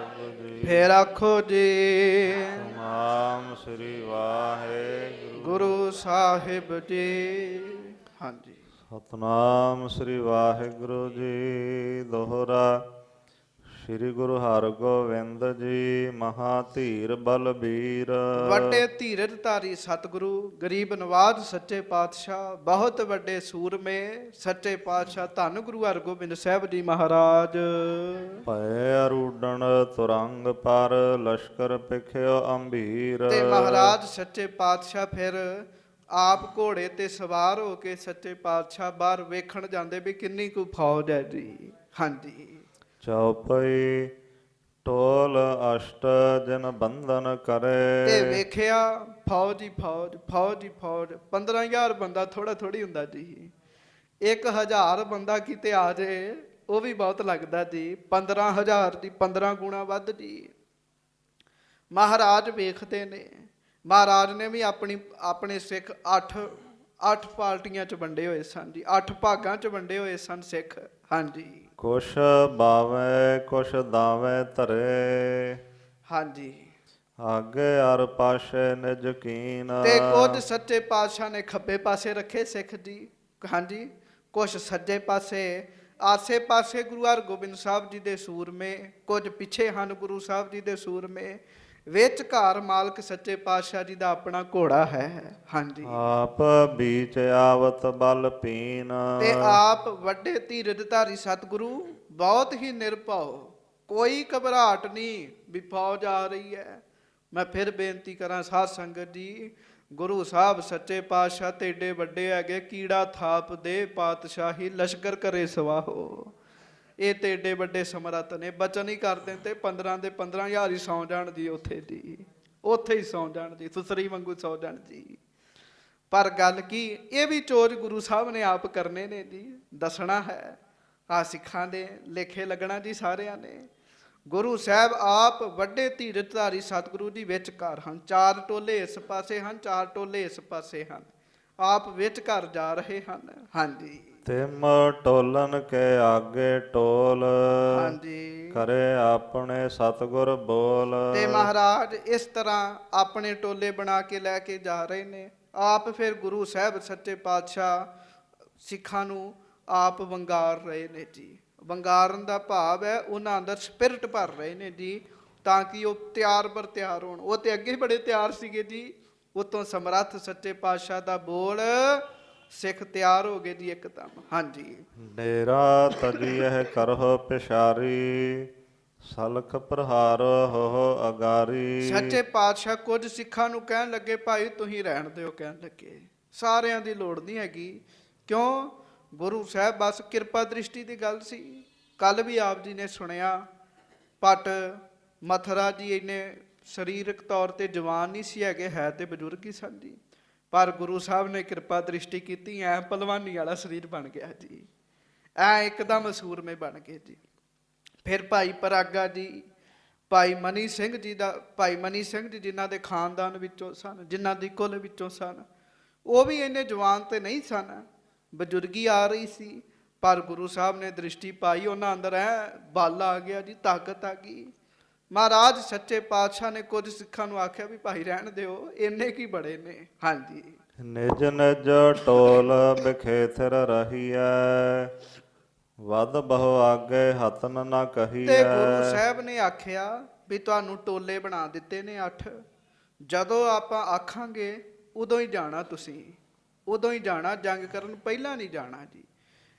ਫੇਰ ਆਖੋ ਜੀ ਸਤਨਾਮ ਸ੍ਰੀ ਵਾਹਿਗੁਰੂ। ਗੁਰੂ ਸਾਹਿਬ ਜੀ। ਹਾਂਜੀ, ਸਤਨਾਮ ਸ੍ਰੀ ਵਾਹਿਗੁਰੂ ਜੀ। ਦੋਹਰਾ। ਸ੍ਰੀ ਗੁਰੂ ਹਰਗੋਬਿੰਦ ਜੀ ਮਹਾ ਧੀਰ ਬਲਬੀਰ। ਵੱਡੇ ਧੀਰਜ ਧਾਰੀ ਸਤਿਗੁਰੂ ਗਰੀਬ ਨਵਾਜ ਸੱਚੇ ਪਾਤਸ਼ਾਹ, ਬਹੁਤ ਵੱਡੇ ਸੂਰਮੇ ਸੱਚੇ ਪਾਤਸ਼ਾਹ ਧੰਨ ਗੁਰੂ ਹਰਗੋਬਿੰਦ ਸਾਹਿਬ ਜੀ ਮਹਾਰਾਜ। ਭੈ ਅਰੂਡਣ ਤੁਰੰਗ ਪਰ ਲਸ਼ਕਰ ਪਿਖਿਓ ਅੰਭੀਰ। ਤੇ ਮਹਾਰਾਜ ਸੱਚੇ ਪਾਤਸ਼ਾਹ ਫਿਰ ਆਪ ਘੋੜੇ ਤੇ ਸਵਾਰ ਹੋ ਕੇ ਸੱਚੇ ਪਾਤਸ਼ਾਹ ਬਾਹਰ ਵੇਖਣ ਜਾਂਦੇ ਵੀ ਕਿੰਨੀ ਕੁ ਫੌਜ ਹੈ ਜੀ। ਹਾਂਜੀ, ਚੌਪਈ ਟੋਲ ਅਸ਼ਟ ਜਨ ਬੰਧਨ ਕਰੇ। ਤੇ ਵੇਖਿਆ ਫੌਜ ਹੀ ਫੌਜ, ਫੌਜ ਹੀ ਫੌਜ। 15,000 ਬੰਦਾ ਥੋੜਾ ਥੋੜੀ ਹੁੰਦਾ ਜੀ। 1,000 ਬੰਦਾ ਕਿਤੇ ਆ ਜੇ ਉਹ ਵੀ ਬਹੁਤ ਲੱਗਦਾ ਜੀ। 15,000 ਦੀ 15 ਗੁਣਾ ਵੱਧ ਜੀ। ਮਹਾਰਾਜ ਵੇਖਦੇ ਨੇ। ਮਹਾਰਾਜ ਨੇ ਵੀ ਆਪਣੇ ਸਿੱਖ 8 ਪਾਰਟੀਆਂ 'ਚ ਵੰਡੇ ਹੋਏ ਸਨ ਜੀ। 8 ਭਾਗਾਂ 'ਚ ਵੰਡੇ ਹੋਏ ਸਨ ਸਿੱਖ। ਹਾਂਜੀ, ਕੁਛ ਬਾਵੇ ਕੁਛ ਦਾਵੇ ਧਰੇ। ਹਾਂਜੀ, ਆਗੇ ਅਰ ਪਾਸ਼ੇ ਨਿਜ ਕੀਨ। ਤੇ ਕੁਝ ਸੱਚੇ ਪਾਤਸ਼ਾਹ ਨੇ ਖੱਬੇ ਪਾਸੇ ਰੱਖੇ ਸਿੱਖ ਜੀ। ਹਾਂਜੀ, ਕੁਛ ਸੱਜੇ ਪਾਸੇ। ਆਸੇ ਪਾਸੇ ਗੁਰੂ ਹਰਗੋਬਿੰਦ ਸਾਹਿਬ ਜੀ ਦੇ ਸੂਰਮੇ, ਕੁਝ ਪਿੱਛੇ ਹਨ ਗੁਰੂ ਸਾਹਿਬ ਜੀ ਦੇ ਸੂਰਮੇ। ਵਿੱਚ ਘਰ ਮਾਲਕ ਸੱਚੇ ਪਾਤਸ਼ਾਹ ਜੀ ਦਾ ਆਪਣਾ ਘੋੜਾ ਹੈ। ਹਾਂਜੀ, ਆਪ ਬੀਚ ਆਵਤ ਬਲ ਪੀਨ। ਤੇ ਆਪ ਵੱਡੇ ਧੀਰਜ ਧਾਰੀ ਸਤਿਗੁਰੂ ਬਹੁਤ ਹੀ ਨਿਰਭਉ, ਕੋਈ ਘਬਰਾਹਟ ਨਹੀਂ ਵੀ ਫੌਜ ਆ ਰਹੀ ਹੈ। ਮੈਂ ਫਿਰ ਬੇਨਤੀ ਕਰਾਂ ਸਾਧ ਸੰਗਤ ਜੀ, ਗੁਰੂ ਸਾਹਿਬ ਸੱਚੇ ਪਾਤਸ਼ਾਹ ਤੇ ਏਡੇ ਵੱਡੇ ਹੈਗੇ, ਕੀੜਾ ਥਾਪ ਦੇ ਪਾਤਸ਼ਾਹੀ ਲਸ਼ਕਰ ਕਰੇ ਸਵਾਹੋ। ਇਹ ਤੇ ਏਡੇ ਵੱਡੇ ਸਮਰੱਥ ਨੇ, ਬਚਨ ਹੀ ਕਰ ਦੇਣ ਤੇ 15 ਦੇ 15,000 ਹੀ ਸੌਂ ਜਾਣ ਜੀ ਉੱਥੇ ਜੀ। ਉੱਥੇ ਹੀ ਸੌਂ ਜਾਣ ਜੀ, ਸੁਸਰੀ ਵਾਂਗੂ ਸੌਂ ਜਾਣ ਜੀ। ਪਰ ਗੱਲ ਕੀ, ਇਹ ਵੀ ਚੋਜ ਗੁਰੂ ਸਾਹਿਬ ਨੇ ਆਪ ਕਰਨੇ ਨੇ ਜੀ, ਦੱਸਣਾ ਹੈ। ਆ ਸਿੱਖਾਂ ਦੇ ਲੇਖੇ ਲੱਗਣਾ ਜੀ ਸਾਰਿਆਂ ਨੇ। ਗੁਰੂ ਸਾਹਿਬ ਆਪ ਵੱਡੇ ਧੀਰਜਧਾਰੀ ਸਤਿਗੁਰੂ ਜੀ ਵਿਚਕਾਰ ਹਨ। 4 ਟੋਲੇ ਇਸ ਪਾਸੇ ਹਨ, 4 ਟੋਲੇ ਇਸ ਪਾਸੇ ਹਨ, ਆਪ ਵਿਚਕਾਰ ਜਾ ਰਹੇ ਹਨ। ਹਾਂਜੀ ਤਿਮ ਟੋਲਨ ਕੇ ਆਗੇ ਟੋਲ, ਹਾਂਜੀ। ਕਰੇ ਆਪਣੇ ਸਤਿਗੁਰ ਬੋਲ। ਤੇ ਮਹਾਰਾਜ ਇਸ ਤਰ੍ਹਾਂ ਆਪਣੇ ਟੋਲੇ ਬਣਾ ਕੇ ਲੈ ਕੇ ਜਾ ਰਹੇ ਨੇ। ਆਪ ਫਿਰ ਗੁਰੂ ਸਾਹਿਬ ਸੱਚੇ ਪਾਤਸ਼ਾਹ ਸਿੱਖਾਂ ਨੂੰ ਆਪ ਵੰਗਾਰ ਰਹੇ ਨੇ ਜੀ। ਵੰਗਾਰਨ ਦਾ ਭਾਵ ਹੈ ਉਹਨਾਂ ਅੰਦਰ ਸਪਿਰਿਟ ਭਰ ਰਹੇ ਨੇ ਜੀ, ਤਾਂ ਕਿ ਉਹ ਤਿਆਰ ਬਰ ਤਿਆਰ ਹੋਣ। ਉਹ ਤੇ ਅੱਗੇ ਬੜੇ ਤਿਆਰ ਸੀਗੇ ਜੀ, ਉਤੋਂ ਸਮਰੱਥ ਸੱਚੇ ਪਾਤਸ਼ਾਹ ਦਾ ਬੋਲ ਸਿੱਖ ਤਿਆਰ ਹੋ ਗਏ ਜੀ ਇੱਕਦਮ। ਹਾਂਜੀ ਡੇਰਾ ਤਜੀਐ ਕਰਹੁ ਪਿਸ਼ਾਰੀ, ਸਲਖ ਪ੍ਰਹਾਰ ਹੋ ਅਗਾਰੀ। ਸੱਚੇ ਪਾਤਸ਼ਾਹ ਕੁਝ ਸਿੱਖਾਂ ਨੂੰ ਕਹਿਣ ਲੱਗੇ, ਭਾਈ ਤੁਸੀਂ ਰਹਿਣ ਦਿਓ। ਕਹਿਣ ਲੱਗੇ ਸਾਰਿਆਂ ਦੀ ਲੋੜ ਨਹੀਂ ਹੈਗੀ। ਕਿਉਂ? ਗੁਰੂ ਸਾਹਿਬ ਬਸ ਕਿਰਪਾ ਦ੍ਰਿਸ਼ਟੀ ਦੀ ਗੱਲ ਸੀ। ਕੱਲ ਵੀ ਆਪ ਜੀ ਨੇ ਸੁਣਿਆ, ਭੱਟ ਮਥਰਾ ਜੀ ਇੰਨੇ ਸਰੀਰਕ ਤੌਰ ਤੇ ਜਵਾਨ ਨਹੀਂ ਸੀ ਹੈਗੇ, ਹੈ ਤੇ ਬਜ਼ੁਰਗ ਹੀ ਸਨ ਜੀ। ਪਰ ਗੁਰੂ ਸਾਹਿਬ ਨੇ ਕਿਰਪਾ ਦ੍ਰਿਸ਼ਟੀ ਕੀਤੀ, ਐ ਭਲਵਾਨੀ ਵਾਲਾ ਸਰੀਰ ਬਣ ਗਿਆ ਜੀ, ਐ ਇੱਕਦਮ ਸੂਰਮੇ ਬਣ ਗਏ ਜੀ। ਫਿਰ ਭਾਈ ਪਰਾਗਾ ਜੀ, ਭਾਈ ਮਨੀ ਸਿੰਘ ਜੀ ਦਾ, ਭਾਈ ਮਨੀ ਸਿੰਘ ਜੀ ਜਿਨ੍ਹਾਂ ਦੇ ਖਾਨਦਾਨ ਵਿੱਚੋਂ ਸਨ, ਜਿਨ੍ਹਾਂ ਦੀ ਕੁਲ ਵਿੱਚੋਂ ਸਨ, ਉਹ ਵੀ ਇੰਨੇ ਜਵਾਨ ਤੇ ਨਹੀਂ ਸਨ, ਬਜ਼ੁਰਗੀ ਆ ਰਹੀ ਸੀ। ਪਰ ਗੁਰੂ ਸਾਹਿਬ ਨੇ ਦ੍ਰਿਸ਼ਟੀ ਪਾਈ, ਉਹਨਾਂ ਅੰਦਰ ਐ ਬਲ ਆ ਗਿਆ ਜੀ, ਤਾਕਤ ਆ ਗਈ। ਮਹਾਰਾਜ ਸੱਚੇ ਪਾਤਸ਼ਾਹ ਨੇ ਕੁਝ ਸਿੱਖਾਂ ਨੂੰ ਆਖਿਆ ਵੀ ਭਾਈ ਰਹਿਣ ਦਿਓ, ਇੰਨੇ ਕੀ ਬੜੇ ਨੇ। ਹਾਂਜੀ ਨਿਜ ਨਿਜ ਟੋਲ ਬਿਖੇਥਰ ਰਹੀਐ, ਵਦ ਬਹੁ ਆਗੇ ਹਤਨ ਨਾ ਕਹੀਐ। ਤੇ ਗੁਰੂ ਸਾਹਿਬ ਨੇ ਆਖਿਆ ਵੀ ਤੁਹਾਨੂੰ ਟੋਲੇ ਬਣਾ ਦਿੱਤੇ ਨੇ 8, ਜਦੋਂ ਆਪਾਂ ਆਖਾਂਗੇ ਉਦੋਂ ਹੀ ਜਾਣਾ, ਤੁਸੀਂ ਉਦੋਂ ਹੀ ਜਾਣਾ, ਜੰਗ ਕਰਨ ਪਹਿਲਾਂ ਨਹੀਂ ਜਾਣਾ ਜੀ।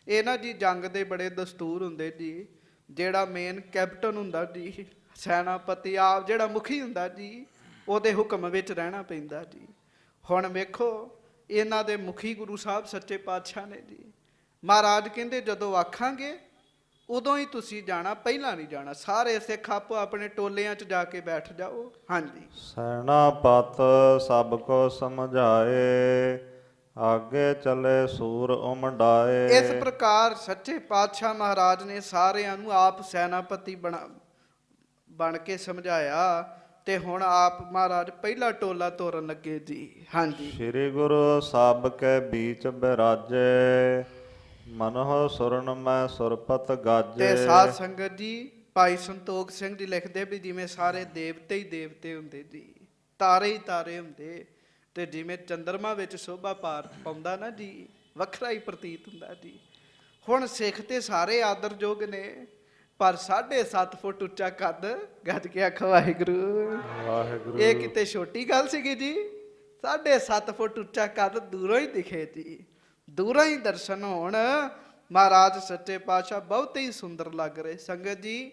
ਇਹ ਨਾ ਜੀ ਜੰਗ ਦੇ ਬੜੇ ਦਸਤੂਰ ਹੁੰਦੇ ਜੀ। ਜਿਹੜਾ ਮੇਨ ਕੈਪਟਨ ਹੁੰਦਾ ਜੀ, ਸੈਨਾਪਤੀ, ਆਪ ਜਿਹੜਾ ਮੁਖੀ ਹੁੰਦਾ ਜੀ, ਉਹਦੇ ਹੁਕਮ ਵਿੱਚ ਰਹਿਣਾ ਪੈਂਦਾ ਜੀ। ਹੁਣ ਵੇਖੋ ਇਹਨਾਂ ਦੇ ਮੁਖੀ ਗੁਰੂ ਸਾਹਿਬ ਸੱਚੇ ਪਾਤਸ਼ਾਹ ਨੇ ਜੀ। ਮਹਾਰਾਜ ਕਹਿੰਦੇ ਜਦੋਂ ਆਖਾਂਗੇ ਉਦੋਂ ਹੀ ਤੁਸੀਂ ਜਾਣਾ, ਪਹਿਲਾਂ ਨਹੀਂ ਜਾਣਾ। ਸਾਰੇ ਸਿੱਖ ਆਪੋ ਆਪਣੇ ਟੋਲਿਆਂ 'ਚ ਜਾ ਕੇ ਬੈਠ ਜਾਓ। ਹਾਂਜੀ ਸੈਨਾਪਤ ਸਭ ਕੋ ਸਮਝਾਏ, ਆਗੇ ਚਲੇ ਸੂਰ ਉਮਡਾਏ। ਇਸ ਪ੍ਰਕਾਰ ਸੱਚੇ ਪਾਤਸ਼ਾਹ ਮਹਾਰਾਜ ਨੇ ਸਾਰਿਆਂ ਨੂੰ ਆਪ ਸੈਨਾਪਤੀ ਬਣ ਕੇ ਸਮਝਾਇਆ। ਤੇ ਹੁਣ ਆਪ ਮਹਾਰਾਜ ਪਹਿਲਾ ਟੋਲਾ ਤੋਰਨ ਲੱਗੇ ਜੀ। ਹਾਂਜੀ ਸ੍ਰੀ ਗੁਰੂ ਸਭ ਕੇ ਬੀਚ ਬਿਰਾਜੇ, ਮਨਹੁ ਸੁਰਨ ਮੈਂ ਸੁਰਪਤ ਗਾਜੇ। ਤੇ ਸਾਧ ਸੰਗਤ ਜੀ, ਭਾਈ ਸੰਤੋਖ ਸਿੰਘ ਜੀ ਲਿਖਦੇ ਵੀ ਜਿਵੇਂ ਸਾਰੇ ਦੇਵਤੇ ਹੀ ਦੇਵਤੇ ਹੁੰਦੇ ਜੀ, ਤਾਰੇ ਹੀ ਤਾਰੇ ਹੁੰਦੇ, ਤੇ ਜਿਵੇਂ ਚੰਦਰਮਾ ਵਿੱਚ ਸ਼ੋਭਾ ਪਾਉਂਦਾ ਨਾ ਜੀ, ਵੱਖਰਾ ਹੀ ਪ੍ਰਤੀਤ ਹੁੰਦਾ ਜੀ। ਹੁਣ ਸਿੱਖ ਤੇ ਸਾਰੇ ਆਦਰਯੋਗ ਨੇ, ਪਰ 7.5 ਫੁੱਟ ਉੱਚਾ ਕੱਦ, ਗੱਜ ਕੇ ਆਖੋ ਵਾਹਿਗੁਰੂ। ਵਾਹਿਗੁਰੂ। ਇਹ ਕਿਤੇ ਛੋਟੀ ਗੱਲ ਸੀਗੀ ਜੀ? 7.5 ਫੁੱਟ ਉੱਚਾ ਕੱਦ ਦੂਰੋਂ ਹੀ ਦਿਖੇ ਜੀ, ਦੂਰੋਂ ਹੀ ਦਰਸ਼ਨ ਹੋਣ। ਮਹਾਰਾਜ ਸੱਚੇ ਪਾਤਸ਼ਾਹ ਬਹੁਤ ਹੀ ਸੁੰਦਰ ਲੱਗ ਰਹੇ। ਸੰਗਤ ਜੀ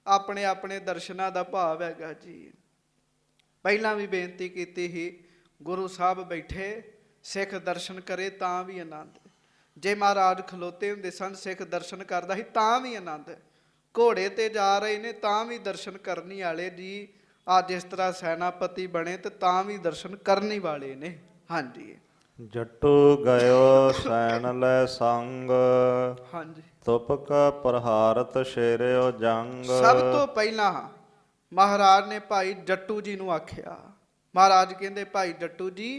ਆਪਣੇ ਆਪਣੇ ਦਰਸ਼ਨਾਂ ਦਾ ਭਾਵ ਹੈਗਾ ਜੀ। ਪਹਿਲਾਂ ਵੀ ਬੇਨਤੀ ਕੀਤੀ ਸੀ, ਗੁਰੂ ਸਾਹਿਬ ਬੈਠੇ, ਸਿੱਖ ਦਰਸ਼ਨ ਕਰੇ ਤਾਂ ਵੀ ਆਨੰਦ। ਜੇ ਮਹਾਰਾਜ ਖਲੋਤੇ ਹੁੰਦੇ ਸਨ, ਸਿੱਖ ਦਰਸ਼ਨ ਕਰਦਾ ਸੀ ਤਾਂ ਵੀ ਆਨੰਦ। ਘੋੜੇ ਤੇ ਜਾ ਰਹੇ ਨੇ ਤਾਂ ਵੀ ਦਰਸ਼ਨ ਕਰਨੀ ਵਾਲੇ ਜੀ। ਅੱਜ ਇਸ ਤਰ੍ਹਾਂ ਸੈਨਾਪਤੀ ਬਣੇ ਤੇ ਤਾਂ ਵੀ ਦਰਸ਼ਨ ਕਰਨੀ ਵਾਲੇ ਨੇ। ਹਾਂਜੀ ਜਟੂ ਗਇਓ ਸੈਨ ਲੈ ਸੰਗ, ਹਾਂਜੀ ਤੁਪਕ ਪ੍ਰਹਾਰਤ ਸ਼ੇਰਿਓ ਜੰਗ। ਸਭ ਤੋਂ ਪਹਿਲਾਂ ਮਹਾਰਾਜ ਨੇ ਭਾਈ ਜੱਟੂ ਜੀ ਨੂੰ ਆਖਿਆ। ਮਹਾਰਾਜ ਕਹਿੰਦੇ ਭਾਈ ਜੱਟੂ ਜੀ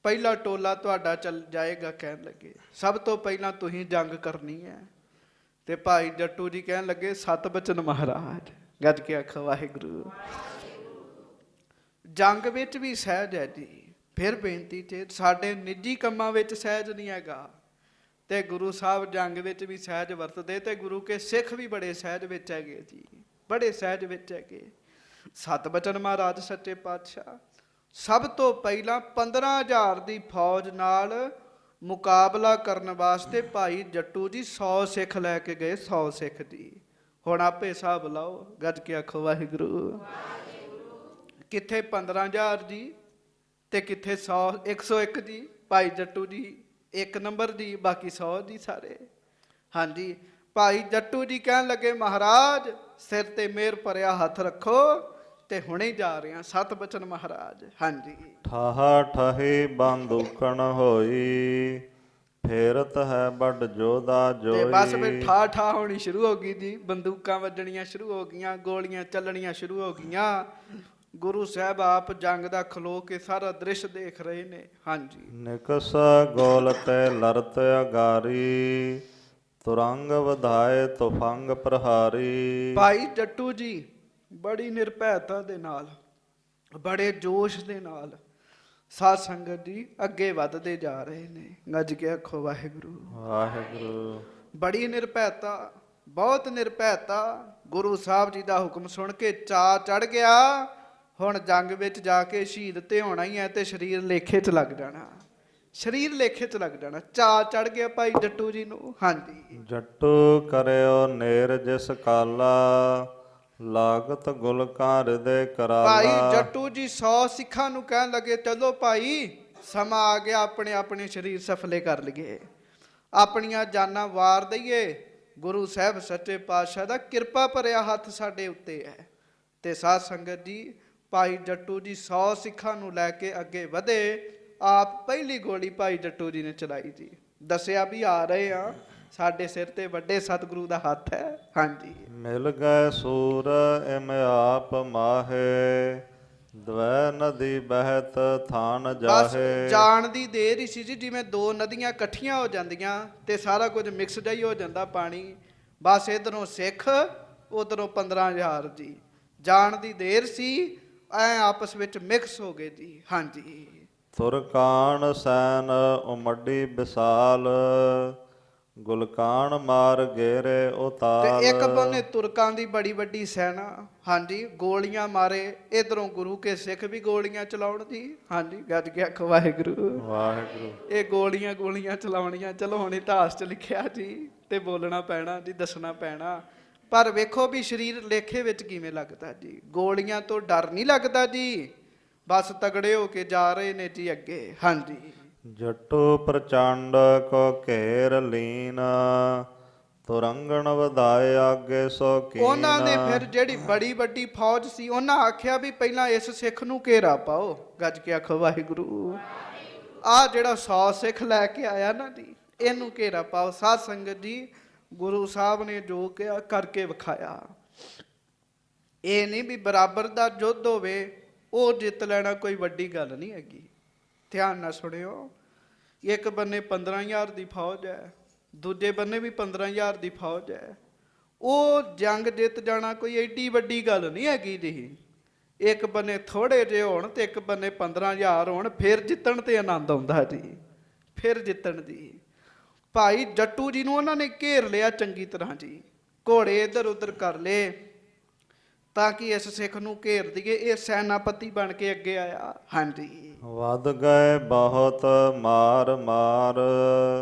ਪਹਿਲਾ ਟੋਲਾ ਤੁਹਾਡਾ ਚੱਲ ਜਾਏਗਾ। ਕਹਿਣ ਲੱਗੇ ਸਭ ਤੋਂ ਪਹਿਲਾਂ ਤੁਸੀਂ ਜੰਗ ਕਰਨੀ ਹੈ। ਤੇ ਭਾਈ ਜੱਟੂ ਜੀ ਕਹਿਣ ਲੱਗੇ ਸਤ ਬਚਨ ਮਹਾਰਾਜ। ਗੱਜ ਕੇ ਆਖੋ ਵਾਹਿਗੁਰੂ। ਜੰਗ ਵਿੱਚ ਵੀ ਸਹਿਜ ਹੈ ਜੀ। ਫਿਰ ਬੇਨਤੀ ਤੇ ਸਾਡੇ ਨਿੱਜੀ ਕੰਮਾਂ ਵਿੱਚ ਸਹਿਜ ਨਹੀਂ ਹੈਗਾ, ਤੇ ਗੁਰੂ ਸਾਹਿਬ ਜੰਗ ਵਿੱਚ ਵੀ ਸਹਿਜ ਵਰਤਦੇ, ਤੇ ਗੁਰੂ ਕੇ ਸਿੱਖ ਵੀ ਬੜੇ ਸਹਿਜ ਵਿੱਚ ਹੈਗੇ ਜੀ, ਬੜੇ ਸਹਿਜ ਵਿੱਚ ਹੈਗੇ। ਸਤ ਬਚਨ ਮਹਾਰਾਜ ਸੱਚੇ ਪਾਤਸ਼ਾਹ ਸਭ ਤੋਂ ਪਹਿਲਾਂ 15,000 ਦੀ ਫੌਜ ਨਾਲ ਮੁਕਾਬਲਾ ਕਰਨ ਵਾਸਤੇ ਭਾਈ ਜੱਟੂ ਜੀ 100 ਸਿੱਖ ਲੈ ਕੇ ਗਏ। 100 ਸਿੱਖ ਜੀ। ਹੁਣ ਆਪੇ ਹਿਸਾਬ ਲਾਓ, ਗੱਜ ਕੇ ਆਖੋ ਵਾਹਿਗੁਰੂ। ਕਿੱਥੇ 15,000 ਜੀ ਤੇ ਕਿੱਥੇ 100, 101 ਜੀ। ਭਾਈ ਜੱਟੂ ਜੀ 1 ਨੰਬਰ ਜੀ, ਬਾਕੀ 100 ਜੀ ਸਾਰੇ। ਹਾਂਜੀ ਭਾਈ ਜੱਟੂ ਜੀ ਕਹਿਣ ਲੱਗੇ ਮਹਾਰਾਜ ਸਿਰ ਤੇ ਮਿਹਰ ਭਰਿਆ ਹੱਥ ਰੱਖੋ, ਤੇ ਹੁਣੇ ਜਾ ਰਹੇ ਹਾਂ ਸਤ ਬਚਨ ਮਹਾਰਾਜ। ਹਾਂਜੀ। ਠਾਹਾ ਠਹੀ ਬੰਦੂਕਣ ਹੋਈ, ਫੇਰਤ ਹੈ ਵੱਡ ਜੋਧਾ ਤੇ ਬਸ ਫਿਰ ਜੋਈ। ਠਾ ਠਾ ਹੋਣੀ ਸ਼ੁਰੂ ਹੋ ਗਈ ਜੀ, ਬੰਦੂਕਾਂ ਵੱਜਣੀਆਂ ਸ਼ੁਰੂ ਹੋ ਗਈਆਂ, ਗੋਲੀਆਂ ਚੱਲਣੀਆਂ ਸ਼ੁਰੂ ਹੋ ਗਈਆਂ। ਗੁਰੂ ਸਾਹਿਬ ਆਪ ਜੰਗ ਦਾ ਖਲੋ ਕੇ ਸਾਰਾ ਦ੍ਰਿਸ਼ ਦੇਖ ਰਹੇ ਨੇ। ਹਾਂਜੀ। ਨਿਕਸ ਗੋਲ ਤੇ ਲਰਤ ਅਗਾਰੀ, ਤੁਰੰਗ ਵਧਾਏ ਤੁਫੰਗ ਪ੍ਰਹਾਰੀ। ਭਾਈ ਜੱਟੂ ਜੀ ਬੜੀ ਨਿਰਭੈਤਾ ਦੇ ਨਾਲ, ਬੜੇ ਜੋਸ਼ ਦੇ ਨਾਲ ਸਾਧ ਸੰਗਤ ਜੀ ਅੱਗੇ ਵੱਧਦੇ ਜਾ ਰਹੇ ਨੇ। ਗੱਜ ਕੇ ਆਖੋ ਵਾਹਿਗੁਰੂ ਵਾਹਿਗੁਰੂ। ਬੜੀ ਨਿਰਭੈਤਾ, ਬਹੁਤ ਨਿਰਭੈਤਾ। ਗੁਰੂ ਸਾਹਿਬ ਜੀ ਦਾ ਹੁਕਮ ਸੁਣ ਕੇ ਚਾਅ ਚੜ ਗਿਆ, ਹੁਣ ਜੰਗ ਵਿੱਚ ਜਾ ਕੇ ਸ਼ਹੀਦ ਤੇ ਹੋਣਾ ਹੀ ਹੈ ਤੇ ਸਰੀਰ ਲੇਖੇ 'ਚ ਲੱਗ ਜਾਣਾ, ਸਰੀਰ ਲੇਖੇ 'ਚ ਲੱਗ ਜਾਣਾ। ਚਾਅ ਚੜ ਗਿਆ ਭਾਈ ਜੱਟੂ ਜੀ ਨੂੰ। ਹਾਂਜੀ। ਜੱਟੂ ਕਰਿਓ ਨੇਰ ਜਿਸ ਕਾਲਾ, ਲਾਗਤ ਗੁਲਕਾਂ ਹਿਰਦੇ ਕਰਾਲਾ। ਭਾਈ ਜੱਟੂ ਜੀ 100 ਸਿੱਖਾਂ ਨੂੰ ਕਹਿਣ ਲੱਗੇ ਚਲੋ ਭਾਈ ਸਮਾਂ ਆ ਗਿਆ, ਆਪਣੇ ਆਪਣੇ ਸਰੀਰ ਸਫਲੇ ਕਰ ਲਈਏ, ਆਪਣੀਆਂ ਜਾਨਾਂ ਵਾਰ ਦਈਏ। ਗੁਰੂ ਸਾਹਿਬ ਸੱਚੇ ਪਾਤਸ਼ਾਹ ਦਾ ਕਿਰਪਾ ਭਰਿਆ ਹੱਥ ਸਾਡੇ ਉੱਤੇ ਹੈ। ਤੇ ਸਾਧ ਸੰਗਤ ਜੀ ਭਾਈ ਜੱਟੂ ਜੀ 100 ਸਿੱਖਾਂ ਨੂੰ ਲੈ ਕੇ ਅੱਗੇ ਵਧੇ। ਆਪ ਪਹਿਲੀ ਗੋਲੀ ਭਾਈ ਜੱਟੂ ਜੀ ਨੇ ਚਲਾਈ ਜੀ। ਦੱਸਿਆ ਵੀ ਆ ਰਹੇ ਆ, ਸਾਡੇ ਸਿਰ ਤੇ ਵੱਡੇ ਸਤਿਗੁਰੂ ਦਾ ਹੱਥ ਹੈ। ਹਾਂਜੀ। ਮਿਲ ਗਏ ਸੂਰ ਇਮ ਆਪ ਮਾਹੇ, ਦਵੈ ਨਦੀ ਬਹਿਤ ਥਾਨ ਬਸ ਜਾਹੇ। ਜਾਣ ਦੀ ਦੇਰ ਹੀ ਸੀ ਜੀ, ਜਿਵੇਂ ਦੋ ਨਦੀਆਂ ਇਕੱਠੀਆਂ ਹੋ ਜਾਂਦੀਆਂ ਤੇ ਸਾਰਾ ਕੁਝ ਮਿਕਸ ਜਿਹਾ ਹੀ ਹੋ ਜਾਂਦਾ ਪਾਣੀ। ਬਸ ਇਧਰੋਂ ਸਿੱਖ ਉਧਰੋਂ 15,000 ਜੀ। ਜਾਣ ਦੀ ਦੇਰ ਸੀ, ਐ ਆਪਸ ਵਿੱਚ ਮਿਕਸ ਹੋ ਗਏ ਜੀ। ਹਾਂਜੀ। ਤੁਰਕਾਨ ਸੈਨ ਉਮੜੀ ਵਿਸਾਲ, ਗੁਲਕਾਨ ਮਾਰ ਗੇਰੇ ਉਤਾਲ। ਤੇ ਇੱਕ ਬੰਨੇ ਤੁਰਕਾਂ ਦੀ ਬੜੀ ਵੱਡੀ ਸੈਨਾ, ਹਾਂਜੀ, ਗੋਲੀਆਂ ਮਾਰੇ। ਇਧਰੋਂ ਗੁਰੂ ਕੇ ਸਿੱਖ ਵੀ ਗੋਲੀਆਂ ਚਲਾਉਣ ਜੀ। ਹਾਂਜੀ। ਗੱਜ ਕੇ ਆਖੋ ਵਾਹਿਗੁਰੂ ਵਾਹਿਗੁਰੂ। ਇਹ ਗੋਲੀਆਂ ਚਲਾਉਣੀਆਂ। ਚਲੋ ਹੁਣ ਇਤਿਹਾਸ 'ਚ ਲਿਖਿਆ ਜੀ ਤੇ ਬੋਲਣਾ ਪੈਣਾ ਜੀ, ਦੱਸਣਾ ਪੈਣਾ। ਪਰ ਵੇਖੋ ਵੀ ਸਰੀਰ ਲੇਖੇ ਵਿੱਚ ਕਿਵੇਂ ਲੱਗਦਾ ਜੀ। ਗੋਲੀਆਂ ਤੋਂ ਡਰ ਨਹੀਂ ਲੱਗਦਾ ਜੀ, ਬਸ ਤਗੜੇ ਹੋ ਕੇ ਜਾ ਰਹੇ ਨੇ ਜੀ ਅੱਗੇ। ਹਾਂਜੀ। ਜੱਟੂ ਪ੍ਰਚੰਡ ਕੋ ਘੇਰ ਲੀਨ, ਤੁਰੰਗਣ ਵਧਾਏ ਆਗੇ ਸੋ ਕੀਨ। ਉਹਨਾਂ ਨੇ ਫਿਰ ਜਿਹੜੀ ਬੜੀ ਵੱਡੀ ਫੌਜ ਸੀ, ਉਹਨਾਂ ਆਖਿਆ ਵੀ ਪਹਿਲਾਂ ਇਸ ਸਿੱਖ ਨੂੰ ਘੇਰਾ ਪਾਓ। ਗੱਜ ਕੇ ਆਖੋ ਵਾਹਿਗੁਰੂ। ਆਹ ਜਿਹੜਾ 100 ਸਿੱਖ ਲੈ ਕੇ ਆਇਆ ਨਾ ਜੀ, ਇਹਨੂੰ ਘੇਰਾ ਪਾਓ। ਸਾਧ ਸੰਗਤ ਜੀ ਗੁਰੂ ਸਾਹਿਬ ਨੇ ਜੋ ਕਿਹਾ ਕਰਕੇ ਵਿਖਾਇਆ। ਇਹ ਨਹੀਂ ਵੀ ਬਰਾਬਰ ਦਾ ਯੁੱਧ ਹੋਵੇ ਉਹ ਜਿੱਤ ਲੈਣਾ ਕੋਈ ਵੱਡੀ ਗੱਲ ਨਹੀਂ ਹੈਗੀ। ਧਿਆਨ ਨਾਲ ਸੁਣਿਓ। ਇੱਕ ਬੰਨੇ 15,000 ਦੀ ਫੌਜ ਹੈ, ਦੂਜੇ ਬੰਨੇ ਵੀ 15,000 ਦੀ ਫੌਜ ਹੈ। ਉਹ ਜੰਗ ਜਿੱਤ ਜਾਣਾ ਕੋਈ ਐਡੀ ਵੱਡੀ ਗੱਲ ਨਹੀਂ ਹੈਗੀ ਜੀ। ਇੱਕ ਬੰਨੇ ਥੋੜੇ ਜਿਹੇ ਹੋਣ ਤੇ ਇੱਕ ਬੰਨੇ 15,000 ਹੋਣ, ਫਿਰ ਜਿੱਤਣ ਤੇ ਆਨੰਦ ਆਉਂਦਾ ਜੀ, ਫਿਰ ਜਿੱਤਣ ਦੀ। ਭਾਈ ਜੱਟੂ ਜੀ ਨੂੰ ਉਹਨਾਂ ਨੇ ਘੇਰ ਲਿਆ ਚੰਗੀ ਤਰ੍ਹਾਂ ਜੀ, ਘੋੜੇ ਇੱਧਰ ਉੱਧਰ ਕਰ ਲਏ ਤਾਂ ਕਿ ਇਸ ਸਿੱਖ ਨੂੰ ਘੇਰ ਦਈਏ। ਇਹ ਸੈਨਾਪਤੀ ਬਣ ਕੇ ਅੱਗੇ ਆਇਆ। ਹਾਂਜੀ। ਵਧ ਗਏ ਬਹੁਤ ਮਾਰ ਮਾਰ,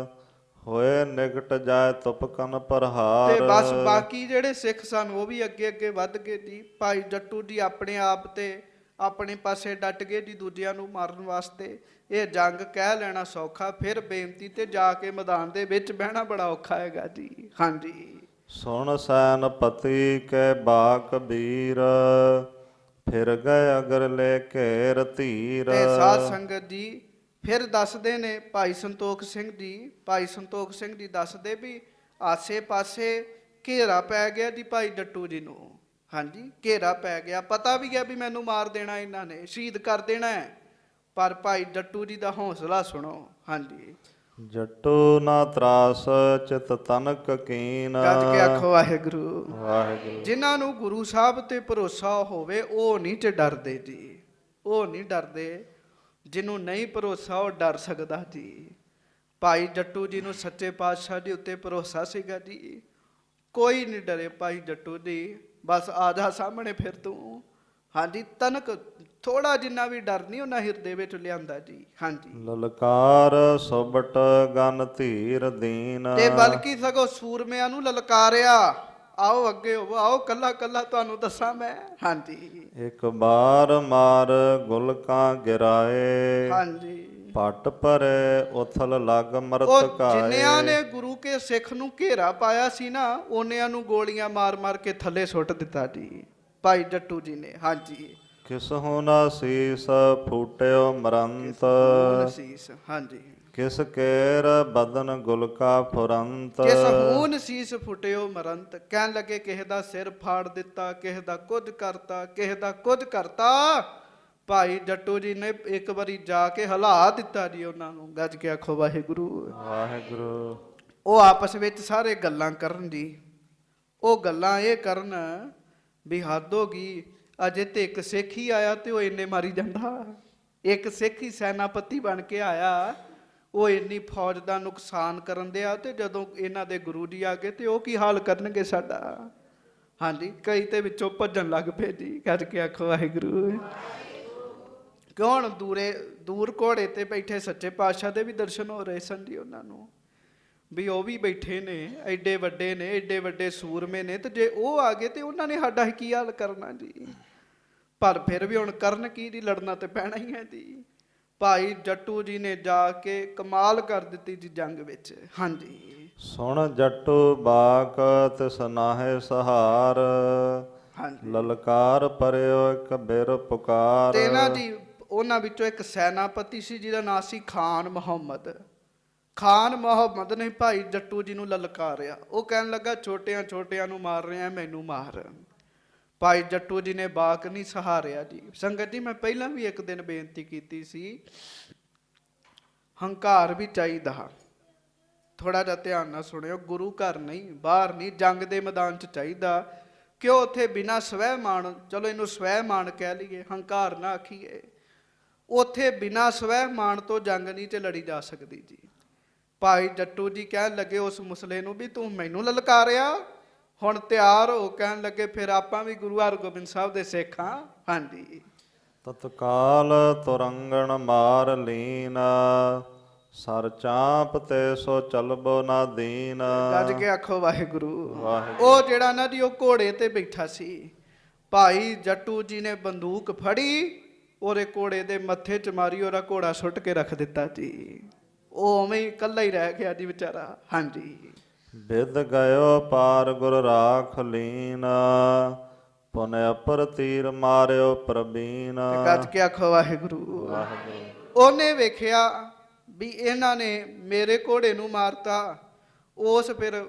ਹੋਏ ਨਿਕਟ ਜਾਏ ਤੁਪਕਨ ਪ੍ਰਹਾਰ। ਤੇ ਬਸ ਬਾਕੀ ਜਿਹੜੇ ਸਿੱਖ ਸਨ ਉਹ ਵੀ ਅੱਗੇ ਅੱਗੇ ਵੱਧ ਗਏ ਜੀ। ਭਾਈ ਜੱਟੂ ਜੀ ਆਪਣੇ ਆਪ ਤੇ ਆਪਣੇ ਪਾਸੇ ਡਟ ਗਏ ਜੀ ਦੂਜਿਆਂ ਨੂੰ ਮਾਰਨ ਵਾਸਤੇ। ਇਹ ਜੰਗ ਕਹਿ ਲੈਣਾ ਸੌਖਾ, ਫਿਰ ਬੇਨਤੀ ਤੇ ਜਾ ਕੇ ਮੈਦਾਨ ਦੇ ਵਿੱਚ ਬਹਿਣਾ ਬੜਾ ਔਖਾ ਹੈਗਾ ਜੀ। ਹਾਂਜੀ। ਸੁਣ ਸੈਨਪਤੀ ਕੇ ਬਾਕ ਬੀਰ, ਫਿਰ ਗਏ ਅਗਰਲੇ ਘੇਰ ਧੀਰ। ਤੇ ਸਾਧ ਸੰਗਤ ਜੀ ਫਿਰ ਦੱਸਦੇ ਨੇ ਭਾਈ ਸੰਤੋਖ ਸਿੰਘ ਜੀ, ਭਾਈ ਸੰਤੋਖ ਸਿੰਘ ਜੀ ਦੱਸਦੇ ਵੀ ਆਸੇ ਪਾਸੇ ਘੇਰਾ ਪੈ ਗਿਆ ਜੀ ਭਾਈ ਜੱਟੂ ਜੀ ਨੂੰ। ਹਾਂਜੀ। ਘੇਰਾ ਪੈ ਗਿਆ, ਪਤਾ ਵੀ ਹੈ ਵੀ ਮੈਨੂੰ ਮਾਰ ਦੇਣਾ ਇਹਨਾਂ ਨੇ, ਸ਼ਹੀਦ ਕਰ ਦੇਣਾ ਹੈ। ਪਰ ਭਾਈ ਜੱਟੂ ਜੀ ਦਾ ਹੌਸਲਾ ਸੁਣੋ। ਹਾਂਜੀ। ਜੱਟੂ ਨਾ ਤਰਾਸ ਚਿਤ ਤਨਕ ਕੀਨ। ਗੱਜ ਕੇ ਆਖੋ ਵਾਹਿਗੁਰੂ। ਵਾਹਿਗੁਰੂ। ਜਿਨ੍ਹਾਂ ਨੂੰ ਗੁਰੂ ਸਾਹਿਬ ਤੇ ਭਰੋਸਾ ਹੋਵੇ ਉਹ ਨਹੀਂ ਚ ਡਰਦੇ ਜੀ, ਉਹ ਨਹੀਂ ਡਰਦੇ। ਜਿਹਨੂੰ ਨਹੀਂ ਭਰੋਸਾ ਉਹ ਡਰ ਸਕਦਾ ਜੀ। ਭਾਈ ਜੱਟੂ ਜੀ ਨੂੰ ਸੱਚੇ ਪਾਤਸ਼ਾਹ ਦੇ ਉੱਤੇ ਭਰੋਸਾ ਸੀਗਾ ਜੀ। ਕੋਈ ਨਹੀਂ ਡਰੇ ਭਾਈ ਜੱਟੂ ਜੀ, ਬਸ ਆ ਜਾ ਸਾਹਮਣੇ ਫਿਰ ਤੂੰ। ਹਾਂਜੀ। ਤਨਕ ਥੋੜਾ ਜਿੰਨਾ ਵੀ ਡਰ ਨਹੀਂ ਉਹਨਾਂ ਹਿਰਦੇ ਵਿੱਚ ਲਿਆਂਦਾ ਜੀ। ਹਾਂਜੀ। ਲਲਕਾਰ ਸੁਬਟ ਗਨ ਧੀਰ ਦੀਨ। ਤੇ ਬਲਕਿ ਸਗੋਂ ਸੂਰਮਿਆਂ ਨੂੰ ਲਲਕਾਰਿਆ, ਆਓ ਅੱਗੇ ਹੋਵੋ, ਆਓ ਕੱਲਾ ਕੱਲਾ ਤੁਹਾਨੂੰ ਦੱਸਾਂ ਮੈਂ। ਹਾਂਜੀ। ਇੱਕ ਬਾਰ ਮਾਰ ਗੁਲਕਾਂ ਗਿਰਾਏ। ਹਾਂਜੀ। ਪਟ ਭਰੇ ਉਥਲ ਲਗ ਮਰਤ ਉਹ ਕਾਏ। ਜਿੰਨਿਆਂ ਨੇ ਗੁਰੂ ਕੇ ਸਿੱਖ ਨੂੰ ਘੇਰਾ ਪਾਇਆ ਸੀ ਨਾ, ਉਹਨਿਆਂ ਨੂੰ ਗੋਲੀਆਂ ਮਾਰ ਮਾਰ ਕੇ ਥੱਲੇ ਸੁੱਟ ਦਿੱਤਾ ਜੀ। ਭਾਈ ਜੱਟੂ ਜੀ ਨੇ। ਹਾਂਜੀ, ਕਿਸਹੁ ਨਾ ਸੀਸ ਫੂਟਿਓ ਮਰੰਤ, ਹੁਣ ਸੀਸ। ਹਾਂਜੀ, ਕਿਸ ਕੇਰ ਬਦਨ ਗੁਲਕਾ ਫੁਰੰਤ। ਕਿਸ ਹੂਨ ਸੀਸ ਫੁਟਿਓ ਮਰੰਤ। ਕਹਿਣ ਲੱਗੇ ਕਿਸੇ ਦਾ ਸਿਰ ਫਾੜ ਦਿੱਤਾ, ਕਿਸੇ ਦਾ ਕੁਝ ਕਰਤਾ, ਕਿਸੇ ਦਾ ਕੁਝ ਕਰਤਾ। ਭਾਈ ਜੱਟੂ ਜੀ ਨੇ ਇੱਕ ਵਾਰੀ ਜਾ ਕੇ ਹਿਲਾ ਦਿੱਤਾ ਜੀ ਉਹਨਾਂ ਨੂੰ। ਗੱਜ ਕੇ ਆਖੋ ਵਾਹਿਗੁਰੂ। ਵਾਹਿਗੁਰੂ। ਉਹ ਆਪਸ ਵਿੱਚ ਸਾਰੇ ਗੱਲਾਂ ਕਰਨ ਜੀ। ਉਹ ਗੱਲਾਂ ਇਹ ਕਰਨ ਵੀ ਹੱਦ ਹੋ ਗਈ, ਅਜੇ ਤੇ ਇੱਕ ਸਿੱਖ ਹੀ ਆਇਆ ਤੇ ਉਹ ਇੰਨੇ ਮਾਰੀ ਜਾਂਦਾ। ਇੱਕ ਸਿੱਖ ਹੀ ਸੈਨਾਪਤੀ ਬਣ ਕੇ ਆਇਆ, ਉਹ ਇੰਨੀ ਫੌਜ ਦਾ ਨੁਕਸਾਨ ਕਰਨ ਦਿਆ, ਤੇ ਜਦੋਂ ਇਹਨਾਂ ਦੇ ਗੁਰੂ ਜੀ ਆ ਗਏ ਤੇ ਉਹ ਕੀ ਹਾਲ ਕਰਨਗੇ ਸਾਡਾ। ਹਾਂਜੀ, ਕਈ ਤੇ ਵਿੱਚੋਂ ਭੱਜਣ ਲੱਗ ਪਏ ਜੀ। ਗੱਜ ਕੇ ਆਖੋ ਵਾਹਿਗੁਰੂ। ਕਿਉਂ ਦੂਰ ਘੋੜੇ ਤੇ ਬੈਠੇ ਸੱਚੇ ਪਾਤਸ਼ਾਹ ਦੇ ਵੀ ਦਰਸ਼ਨ ਹੋ ਰਹੇ ਸਨ ਜੀ ਉਹਨਾਂ ਨੂੰ, ਵੀ ਉਹ ਵੀ ਬੈਠੇ ਨੇ, ਐਡੇ ਵੱਡੇ ਨੇ, ਐਡੇ ਵੱਡੇ ਸੂਰਮੇ ਨੇ, ਤੇ ਜੇ ਉਹ ਆ ਗਏ ਤੇ ਉਹਨਾਂ ਨੇ ਸਾਡਾ ਕੀ ਹਾਲ ਕਰਨਾ ਜੀ। ਪਰ ਫਿਰ ਵੀ ਹੁਣ ਕਰਨ ਕੀ ਜੀ, ਲੜਨਾ ਤੇ ਪੈਣਾ ਹੀ ਹੈ ਜੀ। ਭਾਈ ਜੱਟੂ ਜੀ ਨੇ ਜਾ ਕੇ ਕਮਾਲ ਕਰ ਦਿੱਤੀ ਜੀ ਜੰਗ ਵਿੱਚ। ਹਾਂਜੀ, ਸੁਣ ਜੱਟੂ ਬਾਕ ਤਿਸ ਨਾਹਿ ਸਹਾਰ, ਹਾਂਜੀ, ਲਲਕਾਰ ਪਰਿਓ ਇੱਕ ਬਿਰ ਪੁਕਾਰ। ਤੇ ਨਾ ਜੀ ਉਹਨਾਂ ਵਿੱਚੋਂ ਇੱਕ ਸੈਨਾਪਤੀ ਸੀ ਜਿਹਦਾ ਨਾਂ ਸੀ ਖਾਨ ਮੁਹੰਮਦ। ਖਾਨ ਮੁਹੰਮਦ ਨੇ ਭਾਈ ਜੱਟੂ ਜੀ ਨੂੰ ਲਲਕਾਰਿਆ। ਉਹ ਕਹਿਣ ਲੱਗਾ ਛੋਟਿਆਂ ਛੋਟਿਆਂ ਨੂੰ ਮਾਰ ਰਿਹਾ, ਮੈਨੂੰ ਮਾਰ। ਭਾਈ ਜੱਟੂ ਜੀ ਨੇ ਬਾਕ ਨਹੀਂ ਸਹਾਰਿਆ ਜੀ। ਸੰਗਤ ਜੀ, ਮੈਂ ਪਹਿਲਾਂ ਵੀ ਇੱਕ ਦਿਨ ਬੇਨਤੀ ਕੀਤੀ ਸੀ, ਹੰਕਾਰ ਵੀ ਚਾਹੀਦਾ। ਥੋੜਾ ਜਿਹਾ ਧਿਆਨ ਨਾਲ ਸੁਣਿਓ। ਗੁਰੂ ਘਰ ਨਹੀਂ, ਬਾਹਰ ਨਹੀਂ, ਜੰਗ ਦੇ ਮੈਦਾਨ 'ਚ ਚਾਹੀਦਾ। ਕਿਉਂ ਉੱਥੇ ਬਿਨਾਂ ਸਵੈ ਮਾਣ, ਚਲੋ ਇਹਨੂੰ ਸਵੈ ਮਾਣ ਕਹਿ ਲਈਏ, ਹੰਕਾਰ ਨਾ ਆਖੀਏ, ਉੱਥੇ ਬਿਨਾਂ ਸਵੈ ਮਾਣ ਤੋਂ ਜੰਗ ਨਹੀਂ ਤੇ ਲੜੀ ਜਾ ਸਕਦੀ ਜੀ। ਭਾਈ ਜੱਟੂ ਜੀ ਕਹਿਣ ਲੱਗੇ ਉਸ ਮੁਸਲੇ ਨੂੰ ਵੀ ਤੂੰ ਮੈਨੂੰ ਲਲਕਾਰਿਆ, ਹੁਣ ਤਿਆਰ ਹੋ। ਕਹਿਣ ਲੱਗੇ ਫਿਰ ਆਪਾਂ ਵੀ ਗੁਰੂ ਹਰਗੋਬਿੰਦ ਸਾਹਿਬ ਦੇ ਸਿੱਖ ਹਾਂ। ਹਾਂਜੀ, ਤਤਕਾਲ ਤੁਰੰਗਣ ਮਾਰ ਲੀਨ, ਸਰ ਚਾਂਪ ਤੇ ਸੋ ਚਲਬੋ ਨਾ ਦੀਨ। ਗੱਜ ਕੇ ਆਖੋ ਵਾਹਿਗੁਰੂ। ਵਾਹਿਗੁਰੂ। ਉਹ ਜਿਹੜਾ ਨਾ ਜੀ ਉਹ ਘੋੜੇ ਤੇ ਬੈਠਾ ਸੀ, ਭਾਈ ਜੱਟੂ ਜੀ ਨੇ ਬੰਦੂਕ ਫੜੀ, ਉਹਦੇ ਘੋੜੇ ਦੇ ਮੱਥੇ 'ਚ ਮਾਰੀ, ਉਹਦਾ ਘੋੜਾ ਸੁੱਟ ਕੇ ਰੱਖ ਦਿੱਤਾ ਜੀ। ਉਹ ਉਵੇਂ ਹੀ ਇਕੱਲਾ ਹੀ ਰਹਿ ਗਿਆ ਜੀ ਵਿਚਾਰਾ। ਹਾਂਜੀ, ਬਿਦ ਗਇਓ ਪਾਰ ਗੁਰ ਰਾਖ ਲੀਨ, ਪੁਨ ਅਪਰ ਤੀਰ ਮਾਰਿਓ ਪ੍ਰਬੀਨ। ਗੱਜ ਕੇ ਆਖੋ ਵਾਹਿਗੁਰੂ। ਵਾਹਿਗੁਰੂ। ਉਹਨੇ ਵੇਖਿਆ ਵੀ ਇਹਨਾਂ ਨੇ ਮੇਰੇ ਘੋੜੇ ਨੂੰ ਮਾਰਤਾ। ਉਸ ਫਿਰ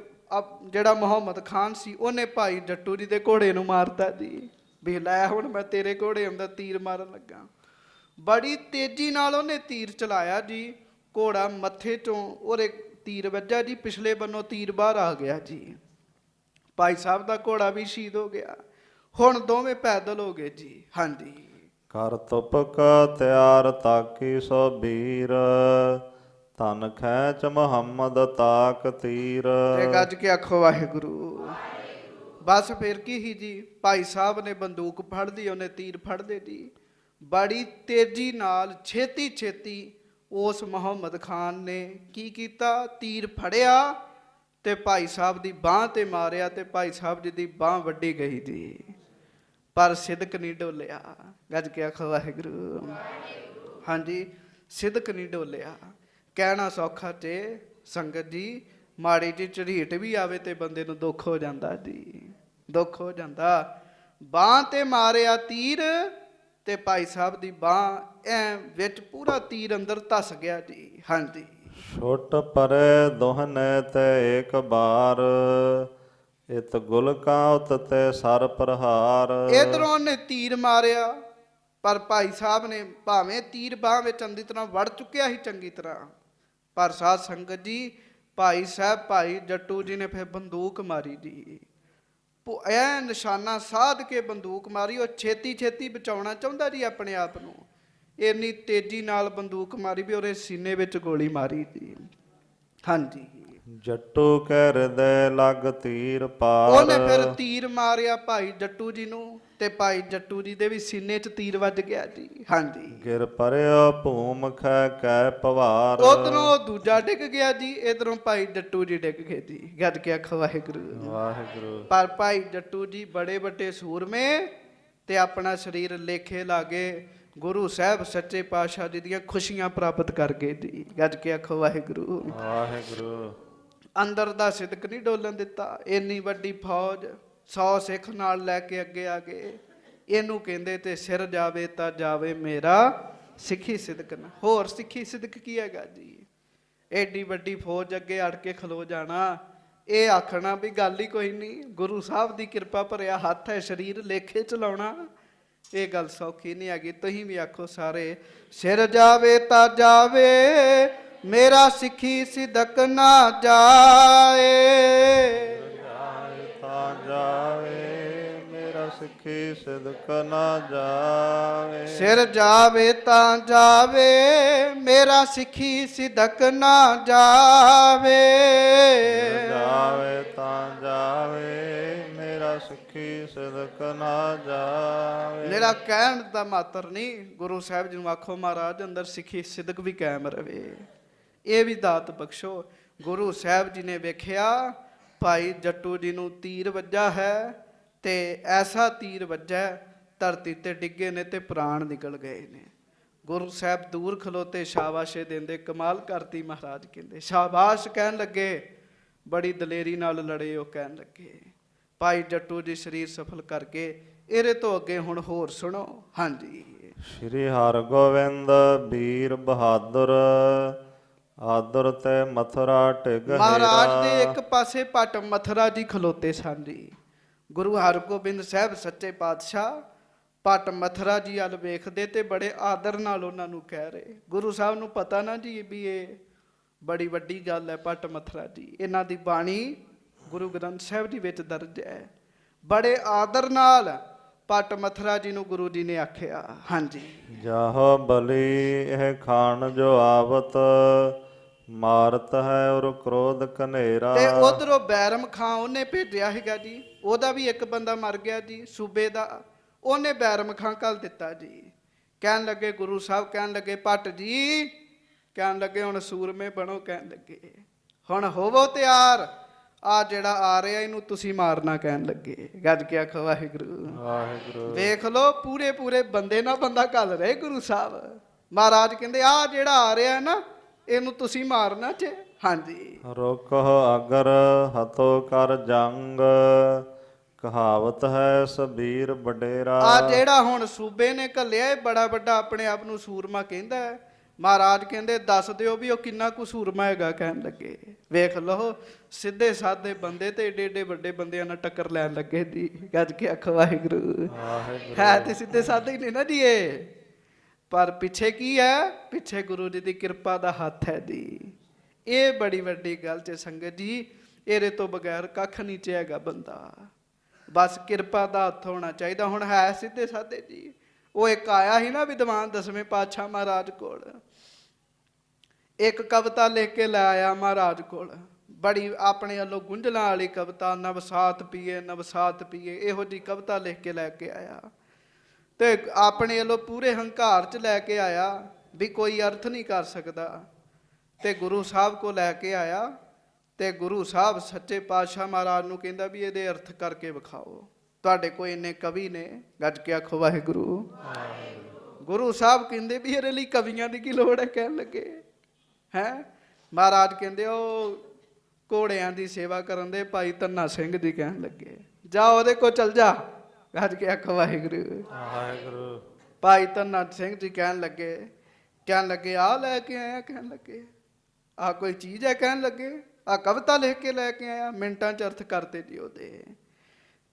ਜਿਹੜਾ ਮੁਹੰਮਦ ਖਾਨ ਸੀ, ਉਹਨੇ ਭਾਈ ਜੱਟੂ ਜੀ ਦੇ ਘੋੜੇ ਨੂੰ ਮਾਰਤਾ ਜੀ। ਵੀ ਲੈ ਹੁਣ ਮੈਂ ਤੇਰੇ ਘੋੜੇ ਅੰਦਰ ਤੀਰ ਮਾਰਨ ਲੱਗਾ। ਬੜੀ ਤੇਜ਼ੀ ਨਾਲ ਉਹਨੇ ਤੀਰ ਚਲਾਇਆ ਜੀ। ਘੋੜਾ ਮੱਥੇ ਚੋਂ ਉਹਦੇ ਤੀਰ ਵੱਜਾ ਜੀ, ਪਿਛਲੇ ਬੰਨੋਂ ਤੀਰ ਬਾਹਰ ਆ ਗਿਆ ਜੀ। ਭਾਈ ਸਾਹਿਬ ਦਾ ਘੋੜਾ ਵੀ ਸ਼ਹੀਦ ਹੋ ਗਿਆ। ਹੁਣ ਦੋਵੇਂ ਪੈਦਲ ਹੋ ਗਏ ਜੀ। ਹਾਂਜੀ, ਕਰ ਤੁਪਕ ਤਿਆਰ ਤਾਕੀ ਸੋ ਬੀਰ, ਧਨ ਖੈਚ ਮੁਹੰਮਦ ਤਾਕ ਤੀਰ। ਤੇ ਗੱਜ ਕੇ ਆਖੋ ਵਾਹਿਗੁਰੂ। ਬਸ ਫਿਰ ਕੀ ਹੀ ਜੀ, ਭਾਈ ਸਾਹਿਬ ਨੇ ਬੰਦੂਕ ਫੜਦੀ, ਉਹਨੇ ਤੀਰ ਫੜਦੇ ਜੀ। ਬੜੀ ਤੇਜ਼ੀ ਨਾਲ ਛੇਤੀ ਛੇਤੀ ਉਸ ਮੁਹੰਮਦ ਖਾਨ ਨੇ ਕੀ ਕੀਤਾ, ਤੀਰ ਫੜਿਆ ਤੇ ਭਾਈ ਸਾਹਿਬ ਦੀ ਬਾਂਹ ਤੇ ਮਾਰਿਆ, ਤੇ ਭਾਈ ਸਾਹਿਬ ਜੀ ਦੀ ਬਾਂਹ ਵੱਢੀ ਗਈ ਜੀ। ਪਰ ਸਿਦਕ ਨਹੀਂ ਡੋਲਿਆ। ਗੱਜ ਕੇ ਆਖੋ ਵਾਹਿਗੁਰੂ। ਹਾਂਜੀ, ਸਿਦਕ ਨਹੀਂ ਡੋਲਿਆ। ਕਹਿਣਾ ਸੌਖਾ ਤੇ ਸੰਗਤ ਜੀ, ਮਾੜੀ ਜਿਹੀ ਝਰੀਟ ਵੀ ਆਵੇ ਤੇ ਬੰਦੇ ਨੂੰ ਦੁੱਖ ਹੋ ਜਾਂਦਾ ਜੀ, ਦੁੱਖ ਹੋ ਜਾਂਦਾ। ਬਾਂਹ ਤੇ ਮਾਰਿਆ ਤੀਰ, ਤੇ ਭਾਈ ਸਾਹਿਬ ਦੀ ਬਾਂਹ ਐ ਵਿੱਚ ਪੂਰਾ ਤੀਰ ਅੰਦਰ ਧਸ ਗਿਆ ਜੀ। ਹਾਂਜੀ, ਛੁੱਟ ਪਰੇ ਦੋਹਨੇ ਤੇ ਇੱਕ ਬਾਰ, ਇਤ ਗੁਲਕਾਂ ਉਤ ਤੇ ਸਰ ਪ੍ਰਹਾਰ। ਇਧਰੋਂ ਉਹਨੇ ਤੀਰ ਮਾਰਿਆ, ਪਰ ਭਾਈ ਸਾਹਿਬ ਨੇ ਭਾਵੇਂ ਤੀਰ ਬਾਂਹ ਵਿੱਚ ਚੰਗੀ ਤਰ੍ਹਾਂ ਵੜ ਚੁੱਕਿਆ ਸੀ ਚੰਗੀ ਤਰ੍ਹਾਂ, ਪਰ ਸਾਧ ਸੰਗਤ ਜੀ, ਭਾਈ ਸਾਹਿਬ ਭਾਈ ਜੱਟੂ ਜੀ ਨੇ ਫਿਰ ਬੰਦੂਕ ਮਾਰੀ ਜੀ। ਐ ਨਿਸ਼ਾਨਾ ਸਾਧ ਕੇ ਬੰਦੂਕ ਮਾਰੀ। ਉਹ ਛੇਤੀ ਛੇਤੀ ਬਚਾਉਣਾ ਚਾਹੁੰਦਾ ਜੀ ਆਪਣੇ ਆਪ ਨੂੰ, ਇੰਨੀ ਤੇਜ਼ੀ ਨਾਲ ਬੰਦੂਕ ਮਾਰੀ ਵੀ ਉਹਦੇ ਸੀਨੇ ਵਿੱਚ ਗੋਲੀ ਮਾਰੀ ਜੀ। ਹਾਂਜੀ, ਜੱਟੂ ਕੈ ਹਿਰਦੈ ਲਗ ਤੀਰ ਪਾਰ। ਉਹਨੇ ਫਿਰ ਤੀਰ ਮਾਰਿਆ ਭਾਈ ਜੱਟੂ ਜੀ ਨੂੰ, ਤੇ ਭਾਈ ਜੱਟੂ ਜੀ ਦੇ ਵੀ ਸੀਨੇ 'ਚ ਤੀਰ ਵੱਜ ਗਿਆ ਜੀ। ਹਾਂਜੀ, ਗਿਰ ਪਰਿਓ ਭੂਮ ਖੈ ਕੈ ਪਵਾਰ। ਉਧਰੋਂ ਦੂਜਾ ਡਿੱਗ ਗਿਆ ਜੀ, ਇਧਰੋਂ ਭਾਈ ਜੱਟੂ ਜੀ ਡਿੱਗ ਗਏ ਜੀ। ਗੱਜ ਕੇ ਆਖੋ ਵਾਹਿਗੁਰੂ। ਵਾਹਿਗੁਰੂ। ਪਰ ਭਾਈ ਜੱਟੂ ਜੀ ਬੜੇ ਵੱਡੇ ਸੂਰਮੇ, ਤੇ ਆਪਣਾ ਸਰੀਰ ਲੇਖੇ ਲਾਗੇ ਗੁਰੂ ਸਾਹਿਬ ਸੱਚੇ ਪਾਤਸ਼ਾਹ ਜੀ ਦੀਆਂ ਖੁਸ਼ੀਆਂ ਪ੍ਰਾਪਤ ਕਰ ਗਏ ਜੀ। ਗੱਜ ਕੇ ਆਖੋ ਵਾਹਿਗੁਰੂ। ਵਾਹਿਗੁਰੂ। ਅੰਦਰ ਦਾ ਸਿਦਕ ਨਹੀਂ ਡੋਲਣ ਦਿੱਤਾ। ਇੰਨੀ ਵੱਡੀ ਫੌਜ, 100 ਸਿੱਖ ਨਾਲ ਲੈ ਕੇ ਅੱਗੇ ਆ ਗਏ। ਇਹਨੂੰ ਕਹਿੰਦੇ ਤੇ ਸਿਰ ਜਾਵੇ ਤਾਂ ਜਾਵੇ ਮੇਰਾ ਸਿੱਖੀ ਸਿਦਕ ਨਾ। ਹੋਰ ਸਿੱਖੀ ਸਿਦਕ ਕੀ ਹੈਗਾ ਜੀ? ਐਡੀ ਵੱਡੀ ਫੌਜ ਅੱਗੇ ਅੜ ਕੇ ਖਲੋ ਜਾਣਾ, ਇਹ ਆਖਣਾ ਵੀ ਗੱਲ ਹੀ ਕੋਈ ਨਹੀਂ, ਗੁਰੂ ਸਾਹਿਬ ਦੀ ਕਿਰਪਾ ਭਰਿਆ ਹੱਥ ਹੈ, ਸਰੀਰ ਲੇਖੇ ਚਲਾਉਣਾ, ਇਹ ਗੱਲ ਸੌਖੀ ਨਹੀਂ ਹੈਗੀ। ਤੁਸੀਂ ਵੀ ਆਖੋ ਸਾਰੇ, ਸਿਰ ਜਾਵੇ ਤਾਂ ਜਾਵੇ ਮੇਰਾ ਸਿੱਖੀ ਸਿਦਕ ਨਾ ਜਾਏ। ਤਾਂ ਜਾਵੇ ਮੇਰਾ ਸਿੱਖੀ ਸਿਦਕ ਨਾ ਜਾਵੇ। ਸਿਰ ਜਾਵੇ ਤਾਂ ਜਾਵੇ ਮੇਰਾ ਸਿੱਖੀ ਸਿਦਕ ਨਾ ਜਾਵੇ। ਜਾਵੇ ਤਾਂ ਜਾਵੇ ਮੇਰਾ ਸਿੱਖੀ ਸਿਦਕ ਨਾ ਜਾਵੇ। ਮੇਰਾ ਕਹਿਣ ਦਾ ਮਾਤਰ ਨਹੀਂ, ਗੁਰੂ ਸਾਹਿਬ ਜੀ ਨੂੰ ਆਖੋ ਮਹਾਰਾਜ ਅੰਦਰ ਸਿੱਖੀ ਸਿਦਕ ਵੀ ਕਾਇਮ ਰਵੇ, ਇਹ ਵੀ ਦਾਤ ਬਖਸ਼ੋ। ਗੁਰੂ ਸਾਹਿਬ ਜੀ ਨੇ ਵੇਖਿਆ ਭਾਈ ਜੱਟੂ ਜੀ ਨੂੰ ਤੀਰ ਵੱਜਾ ਹੈ, ਤੇ ਐਸਾ ਤੀਰ ਵੱਜਾ ਧਰਤੀ ਤੇ ਡਿੱਗੇ ਨੇ ਤੇ ਪ੍ਰਾਣ ਨਿਕਲ ਗਏ ਨੇ। ਗੁਰੂ ਸਾਹਿਬ ਦੂਰ ਖਲੋਤੇ ਸ਼ਾਬਾਸ਼ੇ ਦਿੰਦੇ, ਕਮਾਲ ਕਰਤੀ ਮਹਾਰਾਜ ਕਹਿੰਦੇ, ਸ਼ਾਬਾਸ਼ ਕਹਿਣ ਲੱਗੇ, ਬੜੀ ਦਲੇਰੀ ਨਾਲ ਲੜੇ। ਉਹ ਕਹਿਣ ਲੱਗੇ ਭਾਈ ਜੱਟੂ ਜੀ ਸਰੀਰ ਸਫਲ ਕਰਕੇ। ਇਹਦੇ ਤੋਂ ਅੱਗੇ ਹੁਣ ਹੋਰ ਸੁਣੋ। ਹਾਂਜੀ। ਸ਼੍ਰੀ ਹਰਗੋਬਿੰਦ ਵੀਰ ਬਹਾਦਰ ਆਦਰ ਤੇ ਮਥੁਰਾ ਢਿਗ ਮਹਾਰਾਜ ਦੇ ਇੱਕ ਪਾਸੇ ਪਟ ਮਥੁਰਾ ਜੀ ਖਲੋਤੇ ਸਨ ਜੀ। ਗੁਰੂ ਹਰਗੋਬਿੰਦ ਸਾਹਿਬ ਸੱਚੇ ਪਾਤਸ਼ਾਹ ਪਟ ਮਥੁਰਾ ਜੀ ਵੱਲ ਵੇਖਦੇ ਤੇ ਬੜੇ ਆਦਰ ਨਾਲ ਉਹਨਾਂ ਨੂੰ ਕਹਿ ਰਹੇ। ਗੁਰੂ ਸਾਹਿਬ ਨੂੰ ਪਤਾ ਨਾ ਜੀ ਵੀ ਇਹ ਬੜੀ ਵੱਡੀ ਗੱਲ ਹੈ। ਪਟ ਮਥੁਰਾ ਜੀ ਇਹਨਾਂ ਦੀ ਬਾਣੀ ਗੁਰੂ ਗ੍ਰੰਥ ਸਾਹਿਬ ਜੀ ਵਿੱਚ ਦਰਜ ਹੈ। ਬੜੇ ਆਦਰ ਨਾਲ ਪਟ ਮਥੁਰਾ ਜੀ ਨੂੰ ਗੁਰੂ ਜੀ ਨੇ ਆਖਿਆ। ਹਾਂਜੀ। ਜਾਹ ਬਲੀ ਇਹ ਖਾਨ ਜੋ ਆਵਤ ਮਾਰਤ ਹੈ ਔਰ ਕ੍ਰੋਧ ਕਨੇਰਾ। ਤੇ ਉਧਰੋਂ ਬੈਰਮ ਖਾਂ ਉਹਨੇ ਭੇਜਿਆ ਹੈਗਾ ਜੀ, ਉਹਦਾ ਵੀ ਇੱਕ ਬੰਦਾ ਮਰ ਗਿਆ ਜੀ ਸੂਬੇ ਦਾ, ਉਹਨੇ ਬੈਰਮ ਖਾਂ ਘੱਲ ਦਿੱਤਾ ਜੀ। ਕਹਿਣ ਲੱਗੇ ਗੁਰੂ ਸਾਹਿਬ, ਕਹਿਣ ਲੱਗੇ ਭੱਟ ਜੀ, ਕਹਿਣ ਲੱਗੇ ਹੁਣ ਸੂਰਮੇ ਬਣੋ, ਕਹਿਣ ਲੱਗੇ ਹੁਣ ਹੋਵੋ ਤਿਆਰ, ਆ ਜਿਹੜਾ ਆ ਰਿਹਾ ਇਹਨੂੰ ਤੁਸੀਂ ਮਾਰਨਾ, ਕਹਿਣ ਲੱਗੇ। ਗੱਜ ਕੇ ਆਖੋ ਵਾਹਿਗੁਰੂ ਵਾਹਿਗੁਰੂ। ਵੇਖ ਲੋ ਪੂਰੇ ਪੂਰੇ ਬੰਦੇ ਨਾਲ ਬੰਦਾ ਘੱਲ ਰਹੇ ਗੁਰੂ ਸਾਹਿਬ। ਮਹਾਰਾਜ ਕਹਿੰਦੇ ਆ ਜਿਹੜਾ ਆ ਰਿਹਾ ਨਾ ਇਹਨੂੰ ਤੁਸੀਂ ਮਾਰਨਾ ਚ। ਹਾਂਜੀ। ਰੋਕਹ ਅਗਰ ਹਤੋ ਕਰ ਜੰਗ ਕਹਾਵਤ ਹੈ ਸਬੀਰ ਵਡੇਰਾ। ਆ ਜਿਹੜਾ ਹੁਣ ਸੂਬੇ ਨੇ ਘੱਲਿਆ ਇਹ ਬੜਾ ਵੱਡਾ ਆਪਣੇ ਆਪ ਨੂੰ ਸੂਰਮਾ ਕਹਿੰਦਾ ਹੈ। ਮਹਾਰਾਜ ਕਹਿੰਦੇ ਦੱਸ ਦਿਓ ਵੀ ਉਹ ਕਿੰਨਾ ਕੁ ਸੂਰਮਾ ਹੈਗਾ, ਕਹਿਣ ਲੱਗੇ। ਵੇਖ ਲਓ ਸਿੱਧੇ ਸਾਦੇ ਬੰਦੇ ਤੇ ਏਡੇ ਏਡੇ ਵੱਡੇ ਬੰਦਿਆਂ ਨਾਲ ਟੱਕਰ ਲੈਣ ਲੱਗੇ ਜੀ। ਗੱਜ ਕੇ ਆਖੋ ਵਾਹਿਗੁਰੂ। ਹੈ ਤੇ ਸਿੱਧੇ ਸਾਦੇ ਹੀ ਨੇ ਨਾ ਜੀ ਇਹ, ਪਰ ਪਿੱਛੇ ਕੀ ਹੈ? ਪਿੱਛੇ ਗੁਰੂ ਜੀ ਦੀ ਕਿਰਪਾ ਦਾ ਹੱਥ ਹੈ ਜੀ। ਇਹ ਬੜੀ ਵੱਡੀ ਗੱਲ ਚ ਸੰਗਤ ਜੀ, ਇਹਦੇ ਤੋਂ ਬਗੈਰ ਕੱਖ ਨਹੀਂ ਚਾਹੇਗਾ ਬੰਦਾ, ਬਸ ਕਿਰਪਾ ਦਾ ਹੱਥ ਹੋਣਾ ਚਾਹੀਦਾ। ਹੁਣ ਹੈ ਸਿੱਧੇ ਸਾਦੇ ਜੀ। ਉਹ ਇੱਕ ਆਇਆ ਸੀ ਨਾ ਵਿਦਵਾਨ ਦਸਵੇਂ ਪਾਤਸ਼ਾਹ ਮਹਾਰਾਜ ਕੋਲ, ਇੱਕ ਕਵਿਤਾ ਲਿਖ ਕੇ ਲੈ ਆਇਆ ਮਹਾਰਾਜ ਕੋਲ, ਬੜੀ ਆਪਣੇ ਵੱਲੋਂ ਗੁੰਝਲਾਂ ਵਾਲੀ ਕਵਿਤਾ, ਨਵਸਾਤ ਪੀਏ ਨਵਸਾਤ ਪੀਏ, ਇਹੋ ਜਿਹੀ ਕਵਿਤਾ ਲਿਖ ਕੇ ਲੈ ਕੇ ਆਇਆ। ਤੇ ਆਪਣੇ ਵੱਲੋਂ ਪੂਰੇ ਹੰਕਾਰ ਚ ਲੈ ਕੇ ਆਇਆ ਵੀ ਕੋਈ ਅਰਥ ਨਹੀਂ ਕਰ ਸਕਦਾ। ਤੇ ਗੁਰੂ ਸਾਹਿਬ ਕੋ ਲੈ ਕੇ ਆਇਆ, ਤੇ ਗੁਰੂ ਸਾਹਿਬ ਸੱਚੇ ਪਾਤਸ਼ਾਹ ਮਹਾਰਾਜ ਨੂੰ ਕਹਿੰਦਾ ਵੀ ਇਹਦੇ ਅਰਥ ਕਰਕੇ ਵਿਖਾਓ, ਤੁਹਾਡੇ ਕੋਲ ਇੰਨੇ ਕਵੀ ਨੇ। ਗੱਜ ਕੇ ਆਖੋ ਵਾਹਿਗੁਰੂ। ਗੁਰੂ ਸਾਹਿਬ ਕਹਿੰਦੇ ਵੀ ਇਹਦੇ ਲਈ ਕਵੀਆਂ ਦੀ ਕੀ ਲੋੜ ਹੈ, ਕਹਿਣ ਲੱਗੇ ਹੈ। ਮਹਾਰਾਜ ਕਹਿੰਦੇ ਉਹ ਘੋੜਿਆਂ ਦੀ ਸੇਵਾ ਕਰਨ ਦੇ ਭਾਈ ਧੰਨਾ ਸਿੰਘ ਜੀ, ਕਹਿਣ ਲੱਗੇ ਜਾ ਉਹਦੇ ਕੋਲ ਚਲ ਜਾ। ਗੱਜ ਕੇ ਆਖੋ ਵਾਹਿਗੁਰੂ ਵਾਹਿਗੁਰੂ। ਭਾਈ ਧੰਨਾ ਸਿੰਘ ਜੀ ਕਹਿਣ ਲੱਗੇ ਆ ਲੈ ਕੇ ਆਇਆ, ਕਹਿਣ ਲੱਗੇ ਆ ਕੋਈ ਚੀਜ਼ ਹੈ, ਕਹਿਣ ਲੱਗੇ ਆ ਕਵਿਤਾ ਲਿਖ ਕੇ ਲੈ ਕੇ ਆਇਆ, ਮਿੰਟਾਂ ਚ ਅਰਥ ਕਰਤੇ ਜੀ ਉਹਦੇ।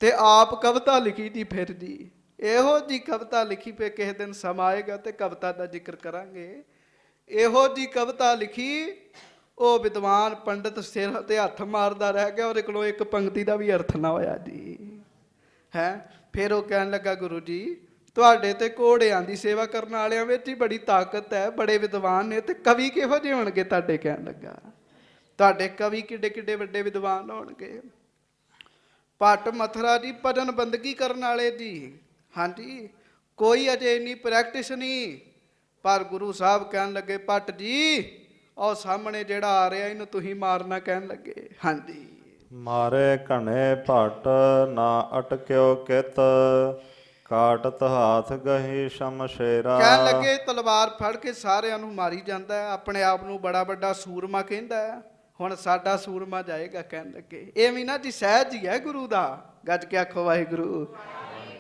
ਤੇ ਆਪ ਕਵਿਤਾ ਲਿਖੀ ਦੀ ਫਿਰ ਜੀ, ਇਹੋ ਜੀ ਕਵਿਤਾ ਲਿਖੀ ਪਏ, ਕਿਸੇ ਦਿਨ ਸਮਾਂ ਆਏਗਾ ਤੇ ਕਵਿਤਾ ਦਾ ਜ਼ਿਕਰ ਕਰਾਂਗੇ। ਇਹੋ ਜੀ ਕਵਿਤਾ ਲਿਖੀ, ਉਹ ਵਿਦਵਾਨ ਪੰਡਤ ਸਿਰ ਤੇ ਹੱਥ ਮਾਰਦਾ ਰਹਿ ਗਿਆ, ਉਹਦੇ ਕੋਲੋਂ ਇੱਕ ਪੰਕਤੀ ਦਾ ਵੀ ਅਰਥ ਨਾ ਹੋਇਆ ਜੀ ਹੈ। ਫਿਰ ਉਹ ਕਹਿਣ ਲੱਗਾ ਗੁਰੂ ਜੀ ਤੁਹਾਡੇ ਤੇ ਘੋੜਿਆਂ ਦੀ ਸੇਵਾ ਕਰਨ ਵਾਲਿਆਂ ਵਿੱਚ ਹੀ ਬੜੀ ਤਾਕਤ ਹੈ, ਬੜੇ ਵਿਦਵਾਨ ਨੇ, ਤੇ ਕਵੀ ਕਿਹੋ ਜਿਹੇ ਹੋਣਗੇ ਤੁਹਾਡੇ? ਕਹਿਣ ਲੱਗਾ ਤੁਹਾਡੇ ਕਵੀ ਕਿੱਡੇ ਕਿੱਡੇ ਵੱਡੇ ਵਿਦਵਾਨ ਹੋਣਗੇ। ਭੱਟ ਮਥੁਰਾ ਜੀ ਭਜਨ ਬੰਦਗੀ ਕਰਨ ਵਾਲੇ ਜੀ। ਹਾਂਜੀ, ਕੋਈ ਅਜੇ ਇੰਨੀ ਪ੍ਰੈਕਟਿਸ ਨਹੀਂ, ਪਰ ਗੁਰੂ ਸਾਹਿਬ ਕਹਿਣ ਲੱਗੇ ਭੱਟ ਜੀ ਉਹ ਸਾਹਮਣੇ ਜਿਹੜਾ ਆ ਰਿਹਾ ਇਹਨੂੰ ਤੁਸੀਂ ਮਾਰਨਾ, ਕਹਿਣ ਲੱਗੇ। ਹਾਂਜੀ। ਮਾਰੇ ਘਣੇ ਭੱਟ ਨਾ ਅਟਕਿਓ ਕਿਤ ਕਾਟਤ ਹਾਥ ਗਹੀ ਸ਼ਮਸ਼ੇਰਾ। ਕਹਿਣ ਲੱਗੇ ਤਲਵਾਰ ਫੜ ਕੇ ਸਾਰਿਆਂ ਨੂੰ ਮਾਰੀ ਜਾਂਦਾ ਹੈ, ਆਪਣੇ ਆਪ ਨੂੰ ਬੜਾ ਵੱਡਾ ਸੂਰਮਾ ਕਹਿੰਦਾ ਹੈ। ਹੁਣ ਸਾਡਾ ਸੂਰਮਾ ਜਾਏਗਾ ਕਹਿਣ ਲੱਗੇ। ਇਹ ਵੀ ਨਾ ਜੀ ਸਹਿਜ ਹੀ ਹੈ ਗੁਰੂ ਦਾ, ਗੱਜ ਕੇ ਆਖੋ ਵਾਹਿਗੁਰੂ।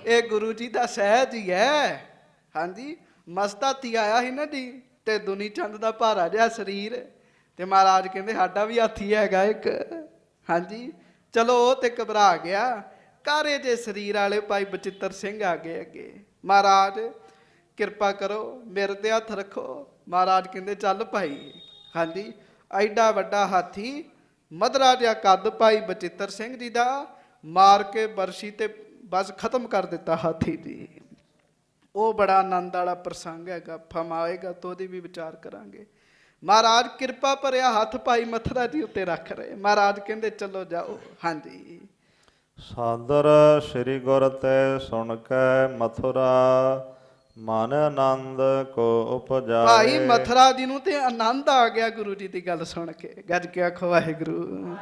ਇਹ ਗੁਰੂ ਜੀ ਦਾ ਸਹਿਜ ਹੀ ਹੈ। ਹਾਂਜੀ, ਮਸਤਾਤੀ ਆਇਆ ਸੀ ਨਾ ਜੀ, ਤੇ ਦੁਨੀ ਚੰਦ ਦਾ ਭਾਰਾ ਜਿਹਾ ਸਰੀਰ, ਤੇ ਮਹਾਰਾਜ ਕਹਿੰਦੇ ਸਾਡਾ ਵੀ ਹਾਥੀ ਹੈਗਾ ਇੱਕ। ਹਾਂਜੀ, ਚਲੋ ਉਹ ਤੇ ਘਬਰਾ ਗਿਆ। ਕਾਰੇ ਜੇ ਸਰੀਰ ਵਾਲੇ ਭਾਈ ਬਚਿੱਤਰ ਸਿੰਘ ਆ ਗਏ ਅੱਗੇ। ਮਹਾਰਾਜ ਕਿਰਪਾ ਕਰੋ, ਮੇਰੇ ਤੇ ਹੱਥ ਰੱਖੋ। ਮਹਾਰਾਜ ਕਹਿੰਦੇ ਚੱਲ ਭਾਈ। ਹਾਂਜੀ, ਐਡਾ ਵੱਡਾ ਹਾਥੀ, ਮਧਰਾ ਜਿਹਾ ਕੱਦ ਭਾਈ ਬਚਿੱਤਰ ਸਿੰਘ ਜੀ ਦਾ, ਮਾਰ ਕੇ ਬਰਸ਼ੀ ਤੇ ਬਸ ਖਤਮ ਕਰ ਦਿੱਤਾ ਹਾਥੀ ਜੀ। ਉਹ ਬੜਾ ਆਨੰਦ ਵਾਲਾ ਪ੍ਰਸੰਗ ਹੈਗਾ, ਫਮਾਏਗਾ ਤਾਂ ਉਹਦੀ ਵੀ ਵਿਚਾਰ ਕਰਾਂਗੇ। ਮਹਾਰਾਜ ਕਿਰਪਾ ਭਰਿਆ ਹੱਥ ਭਾਈ ਮਥੁਰਾ ਜੀ ਉੱਤੇ ਰੱਖ ਰਹੇ। ਮਹਾਰਾਜ ਕਹਿੰਦੇ ਚਲੋ ਜਾਓ। ਹਾਂਜੀ, ਸਾਦਰ ਸ੍ਰੀ ਗੁਰ ਤੇ ਸੁਣ ਕੇ ਮਥੁਰਾ, ਮਨ ਆਨੰਦ ਕੋ ਉਪਜਾਏ। ਭਾਈ ਮਥੁਰਾ ਜੀ ਨੂੰ ਤੇ ਆਨੰਦ ਆ ਗਿਆ ਗੁਰੂ ਜੀ ਦੀ ਗੱਲ ਸੁਣ ਕੇ। ਗੱਜ ਕੇ ਆਖੋ ਵਾਹਿਗੁਰੂ।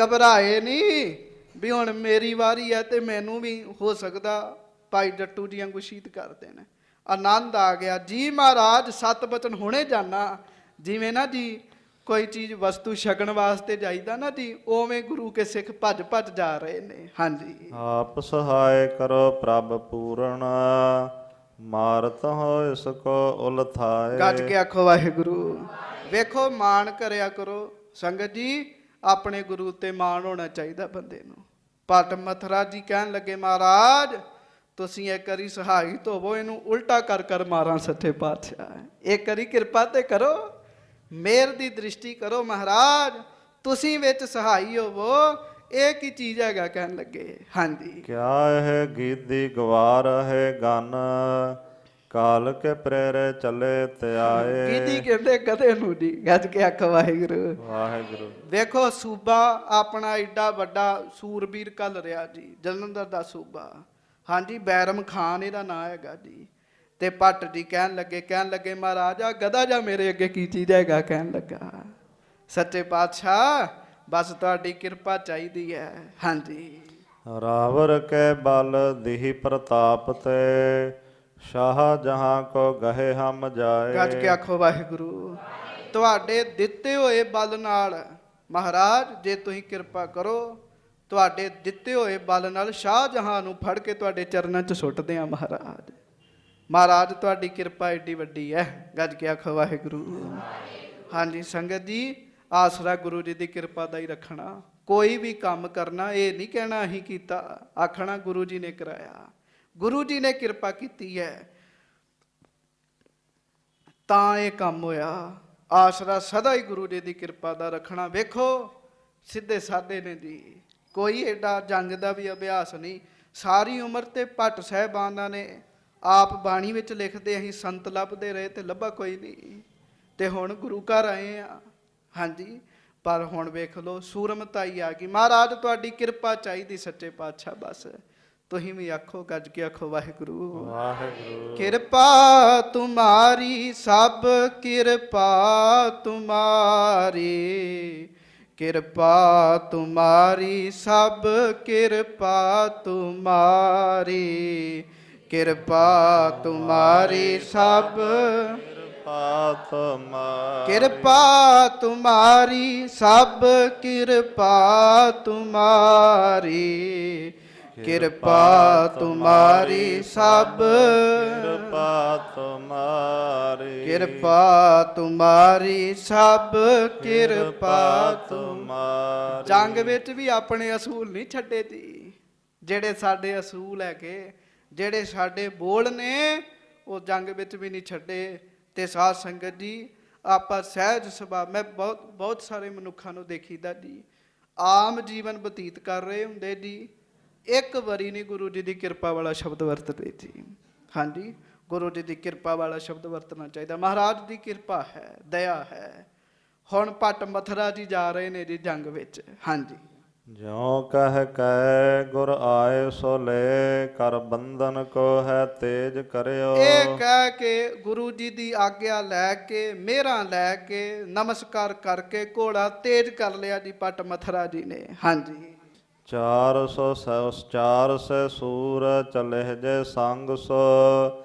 ਘਬਰਾਏ ਨਹੀਂ ਵੀ ਹੁਣ ਮੇਰੀ ਵਾਰੀ ਹੈ ਤੇ ਮੈਨੂੰ ਵੀ ਹੋ ਸਕਦਾ ਭਾਈ ਜੱਟੂ ਜੀ ਵਾਂਗੂ ਸ਼ਹੀਦ ਕਰ ਦੇਣ। ਆਨੰਦ ਆ ਗਿਆ ਜੀ। ਮਹਾਰਾਜ ਸਤ ਬਚਨ ਹੁਣੇ ਜਾਣਾ। ਜਿਵੇਂ ਨਾ ਜੀ ਕੋਈ ਚੀਜ਼ ਵਸਤੂ ਛਕਣ ਵਾਸਤੇ ਜਾਈਦਾ ਨਾ ਜੀ, ਉਵੇਂ ਗੁਰੂ ਕੇ ਸਿੱਖ ਭੱਜ ਭੱਜ ਜਾ ਰਹੇ ਨੇ। ਹਾਂਜੀ, ਆਪ ਸਹਾਇ ਕਰੋ ਪ੍ਰਭ ਪੂਰਨ, ਮਾਰਤ ਹੋ ਇਸ ਕੋ ਉਲਥਾਏ। ਗੱਜ ਕੇ ਆਖੋ ਵਾਹਿਗੁਰੂ। ਵੇਖੋ ਮਾਣ ਕਰਿਆ ਕਰੋ ਸੰਗਤ ਜੀ, ਆਪਣੇ ਗੁਰੂ ਤੇ ਮਾਣ ਹੋਣਾ ਚਾਹੀਦਾ ਬੰਦੇ ਨੂੰ। ਭੱਟ ਮਥੁਰਾ ਜੀ ਕਹਿਣ ਲੱਗੇ ਮਹਾਰਾਜ ਤੁਸੀਂ ਇੱਕ ਵਾਰੀ ਸਹਾਇਤ ਹੋਵੋ, ਇਹਨੂੰ ਉਲਟਾ ਕਰ ਕਰ ਮਾਰਾਂ ਸੱਚੇ ਪਾਤਸ਼ਾਹ। ਇੱਕ ਵਾਰੀ ਕਿਰਪਾ ਤੇ ਕਰੋ, ਮੇਰ ਦੀ ਦ੍ਰਿਸ਼ਟੀ ਕਰੋ ਮਹਾਰਾਜ, ਤੁਸੀਂ ਵਿੱਚ ਸਹਾਈ ਹੋਵੋ। ਇਹ ਕੀ ਚੀਜ਼ ਹੈਗਾ ਕਹਿਣ ਲੱਗੇ। ਹਾਂਜੀ, ਕਿਆ ਇਹ ਗੀਦੀ ਗਵਾਰ ਹੈ ਗਨ, ਕਾਲ ਕੇ ਪ੍ਰੇਰੇ ਚਲੇ ਤੇ ਆਏ। ਗੀਦੀ ਕਹਿੰਦੇ ਗਧੇ ਨੂੰ ਜੀ। ਗੱਜ ਕੇ ਆਖੋ ਵਾਹਿਗੁਰੂ। ਵਾਹਿਗੁਰੂ। ਵੇਖੋ ਸੂਬਾ ਆਪਣਾ ਏਡਾ ਵੱਡਾ ਸੂਰਬੀਰ ਕੱਲ ਰਿਹਾ ਜੀ, ਜਲੰਧਰ ਦਾ ਸੂਬਾ। ਹਾਂਜੀ, ਬੈਰਮ ਖਾਨ ਇਹਦਾ ਨਾਂ ਹੈਗਾ ਜੀ। ਤੇ ਭੱਟ ਜੀ ਕਹਿਣ ਲੱਗੇ ਮਹਾਰਾਜ ਆ ਗਧਾ ਜਾ ਮੇਰੇ ਅੱਗੇ ਕੀ ਚੀਜ਼ ਹੈਗਾ ਕਹਿਣ ਲੱਗਾ। ਸੱਚੇ ਪਾਤਸ਼ਾਹ ਬਸ ਤੁਹਾਡੀ ਕਿਰਪਾ ਚਾਹੀਦੀ ਹੈ। ਹਾਂਜੀ, ਰਾਵਰ ਕੇ ਬਲ ਦਿਹੀ ਪ੍ਰਤਾਪ ਤੇ, ਸ਼ਾਹ ਜਹਾਂ ਕੋ ਗਹੇ ਹਮ ਜਾਏ। ਗੱਜ ਕੇ ਆਖੋ ਵਾਹਿਗੁਰੂ। ਤੁਹਾਡੇ ਦਿੱਤੇ ਹੋਏ ਬਲ ਨਾਲ ਮਹਾਰਾਜ ਜੇ ਤੁਸੀਂ ਕਿਰਪਾ ਕਰੋ, ਤੁਹਾਡੇ ਦਿੱਤੇ ਹੋਏ ਬਲ ਨਾਲ ਸ਼ਾਹਜਹਾਂ ਨੂੰ ਫੜ ਕੇ ਤੁਹਾਡੇ ਚਰਨਾਂ 'ਚ ਸੁੱਟਦੇ ਆ ਮਹਾਰਾਜ। ਮਹਾਰਾਜ ਤੁਹਾਡੀ ਕਿਰਪਾ ਏਡੀ ਵੱਡੀ ਹੈ। ਗੱਜ ਕੇ ਆਖੋ ਵਾਹਿਗੁਰੂ। ਹਾਂਜੀ ਸੰਗਤ ਜੀ, ਆਸਰਾ ਗੁਰੂ ਜੀ ਦੀ ਕਿਰਪਾ ਦਾ ਹੀ ਰੱਖਣਾ। ਕੋਈ ਵੀ ਕੰਮ ਕਰਨਾ ਇਹ ਨਹੀਂ ਕਹਿਣਾ ਅਸੀਂ ਕੀਤਾ, ਆਖਣਾ ਗੁਰੂ ਜੀ ਨੇ ਕਰਾਇਆ, ਗੁਰੂ ਜੀ ਨੇ ਕਿਰਪਾ ਕੀਤੀ ਹੈ ਤਾਂ ਇਹ ਕੰਮ ਹੋਇਆ। ਆਸਰਾ ਸਦਾ ਹੀ ਗੁਰੂ ਜੀ ਦੀ ਕਿਰਪਾ ਦਾ ਰੱਖਣਾ। ਵੇਖੋ ਸਿੱਧੇ ਸਾਦੇ ਨੇ ਜੀ, ਕੋਈ ਏਡਾ ਜੰਗ ਦਾ ਵੀ ਅਭਿਆਸ ਨਹੀਂ। ਸਾਰੀ ਉਮਰ ਤੇ ਭੱਟ ਸਾਹਿਬਾਨਾਂ ਨੇ ਆਪ ਬਾਣੀ ਵਿੱਚ ਲਿਖਦੇ ਅਸੀਂ ਸੰਤ ਲੱਭਦੇ ਰਹੇ ਤੇ ਲੱਭਾ ਕੋਈ ਨਹੀਂ, ਤੇ ਹੁਣ ਗੁਰੂ ਘਰ ਆਏ ਆ। ਹਾਂਜੀ, ਪਰ ਹੁਣ ਵੇਖ ਲਓ ਸੂਰਮਤਾਈ ਆ ਗਈ। ਮਹਾਰਾਜ ਤੁਹਾਡੀ ਕਿਰਪਾ ਚਾਹੀਦੀ ਸੱਚੇ ਪਾਤਸ਼ਾਹ। ਬਸ ਤੁਸੀਂ ਵੀ ਆਖੋ, ਗੱਜ ਕੇ ਆਖੋ ਵਾਹਿਗੁਰੂ। ਵਾਹਿਗੁਰੂ। ਕਿਰਪਾ ਤੁਮਾਰੀ ਸਭ ਕਿਰਪਾ ਤੁਮਾਰੀ, ਕਿਰਪਾ ਤੁਮਾਰੀ ਸਭ ਕਿਰਪਾ ਤੁਮਾਰੀ, ਕਿਰਪਾ ਤੁਮਾਰੀ ਸਭ ਕਿਰਪਾ ਤੁਮਾਰੀ, ਕਿਰਪਾ ਤੁਮਾਰੀ ਸਭ ਕਿਰਪਾ ਤੁਮਾਰੀ, ਕਿਰਪਾ ਤੁਮਾਰੀ ਸਭ ਕਿਰਪਾ ਤੁਮਾਰੀ, ਕਿਰਪਾ ਤੁਮਾਰੀ ਸਭ ਕਿਰਪਾ ਤੁਮਾਰੀ। ਜੰਗ ਵਿੱਚ ਵੀ ਆਪਣੇ ਅਸੂਲ ਨਹੀਂ ਛੱਡੇ ਜੀ, ਜਿਹੜੇ ਸਾਡੇ ਅਸੂਲ ਹੈਗੇ, ਜਿਹੜੇ ਸਾਡੇ ਬੋਲ ਨੇ, ਉਹ ਜੰਗ ਵਿੱਚ ਵੀ ਨਹੀਂ ਛੱਡੇ। ਤੇ ਸਾਧ ਸੰਗਤ ਜੀ, ਆਪਾਂ ਸਹਿਜ ਸੁਭਾਅ, ਮੈਂ ਬਹੁਤ ਸਾਰੇ ਮਨੁੱਖਾਂ ਨੂੰ ਦੇਖੀਦਾ ਜੀ, ਆਮ ਜੀਵਨ ਬਤੀਤ ਕਰ ਰਹੇ ਹੁੰਦੇ ਜੀ, ਇੱਕ ਵਾਰੀ ਨਹੀਂ ਗੁਰੂ ਜੀ ਦੀ ਕਿਰਪਾ ਵਾਲਾ ਸ਼ਬਦ ਵਰਤਦੇ ਜੀ। ਹਾਂਜੀ, ਗੁਰੂ ਜੀ ਦੀ ਕਿਰਪਾ ਵਾਲਾ ਸ਼ਬਦ ਵਰਤਣਾ ਚਾਹੀਦਾ। ਮਹਾਰਾਜ ਦੀ ਕਿਰਪਾ ਹੈ, ਦਇਆ ਹੈ। ਹੁਣ ਭੱਟ ਮਥੁਰਾ ਜੀ ਜਾ ਰਹੇ ਨੇ ਜੀ ਜੰਗ ਵਿੱਚ। ਹਾਂਜੀ, ਜਿਉ ਕਹਿ ਕੈ ਗੁਰ ਆਏ ਸੋ ਲੈ, ਕਰ ਬੰਧਨ ਕੋ ਹੈ ਤੇਜ ਕਰਿਓ। ਇਹ ਕਹਿ ਕੇ ਗੁਰੂ ਜੀ ਦੀ ਆਗਿਆ ਲੈ ਕੇ, ਮਿਹਰਾਂ ਲੈ ਕੇ, ਨਮਸਕਾਰ ਕਰਕੇ ਘੋੜਾ ਤੇਜ਼ ਕਰ ਲਿਆ ਜੀ ਭੱਟ ਮਥੁਰਾ ਜੀ ਨੇ। ਹਾਂਜੀ, 400 ਸੈ ਸੂਰ ਚਲੇ ਜੇ ਸੰਗ ਸੋ,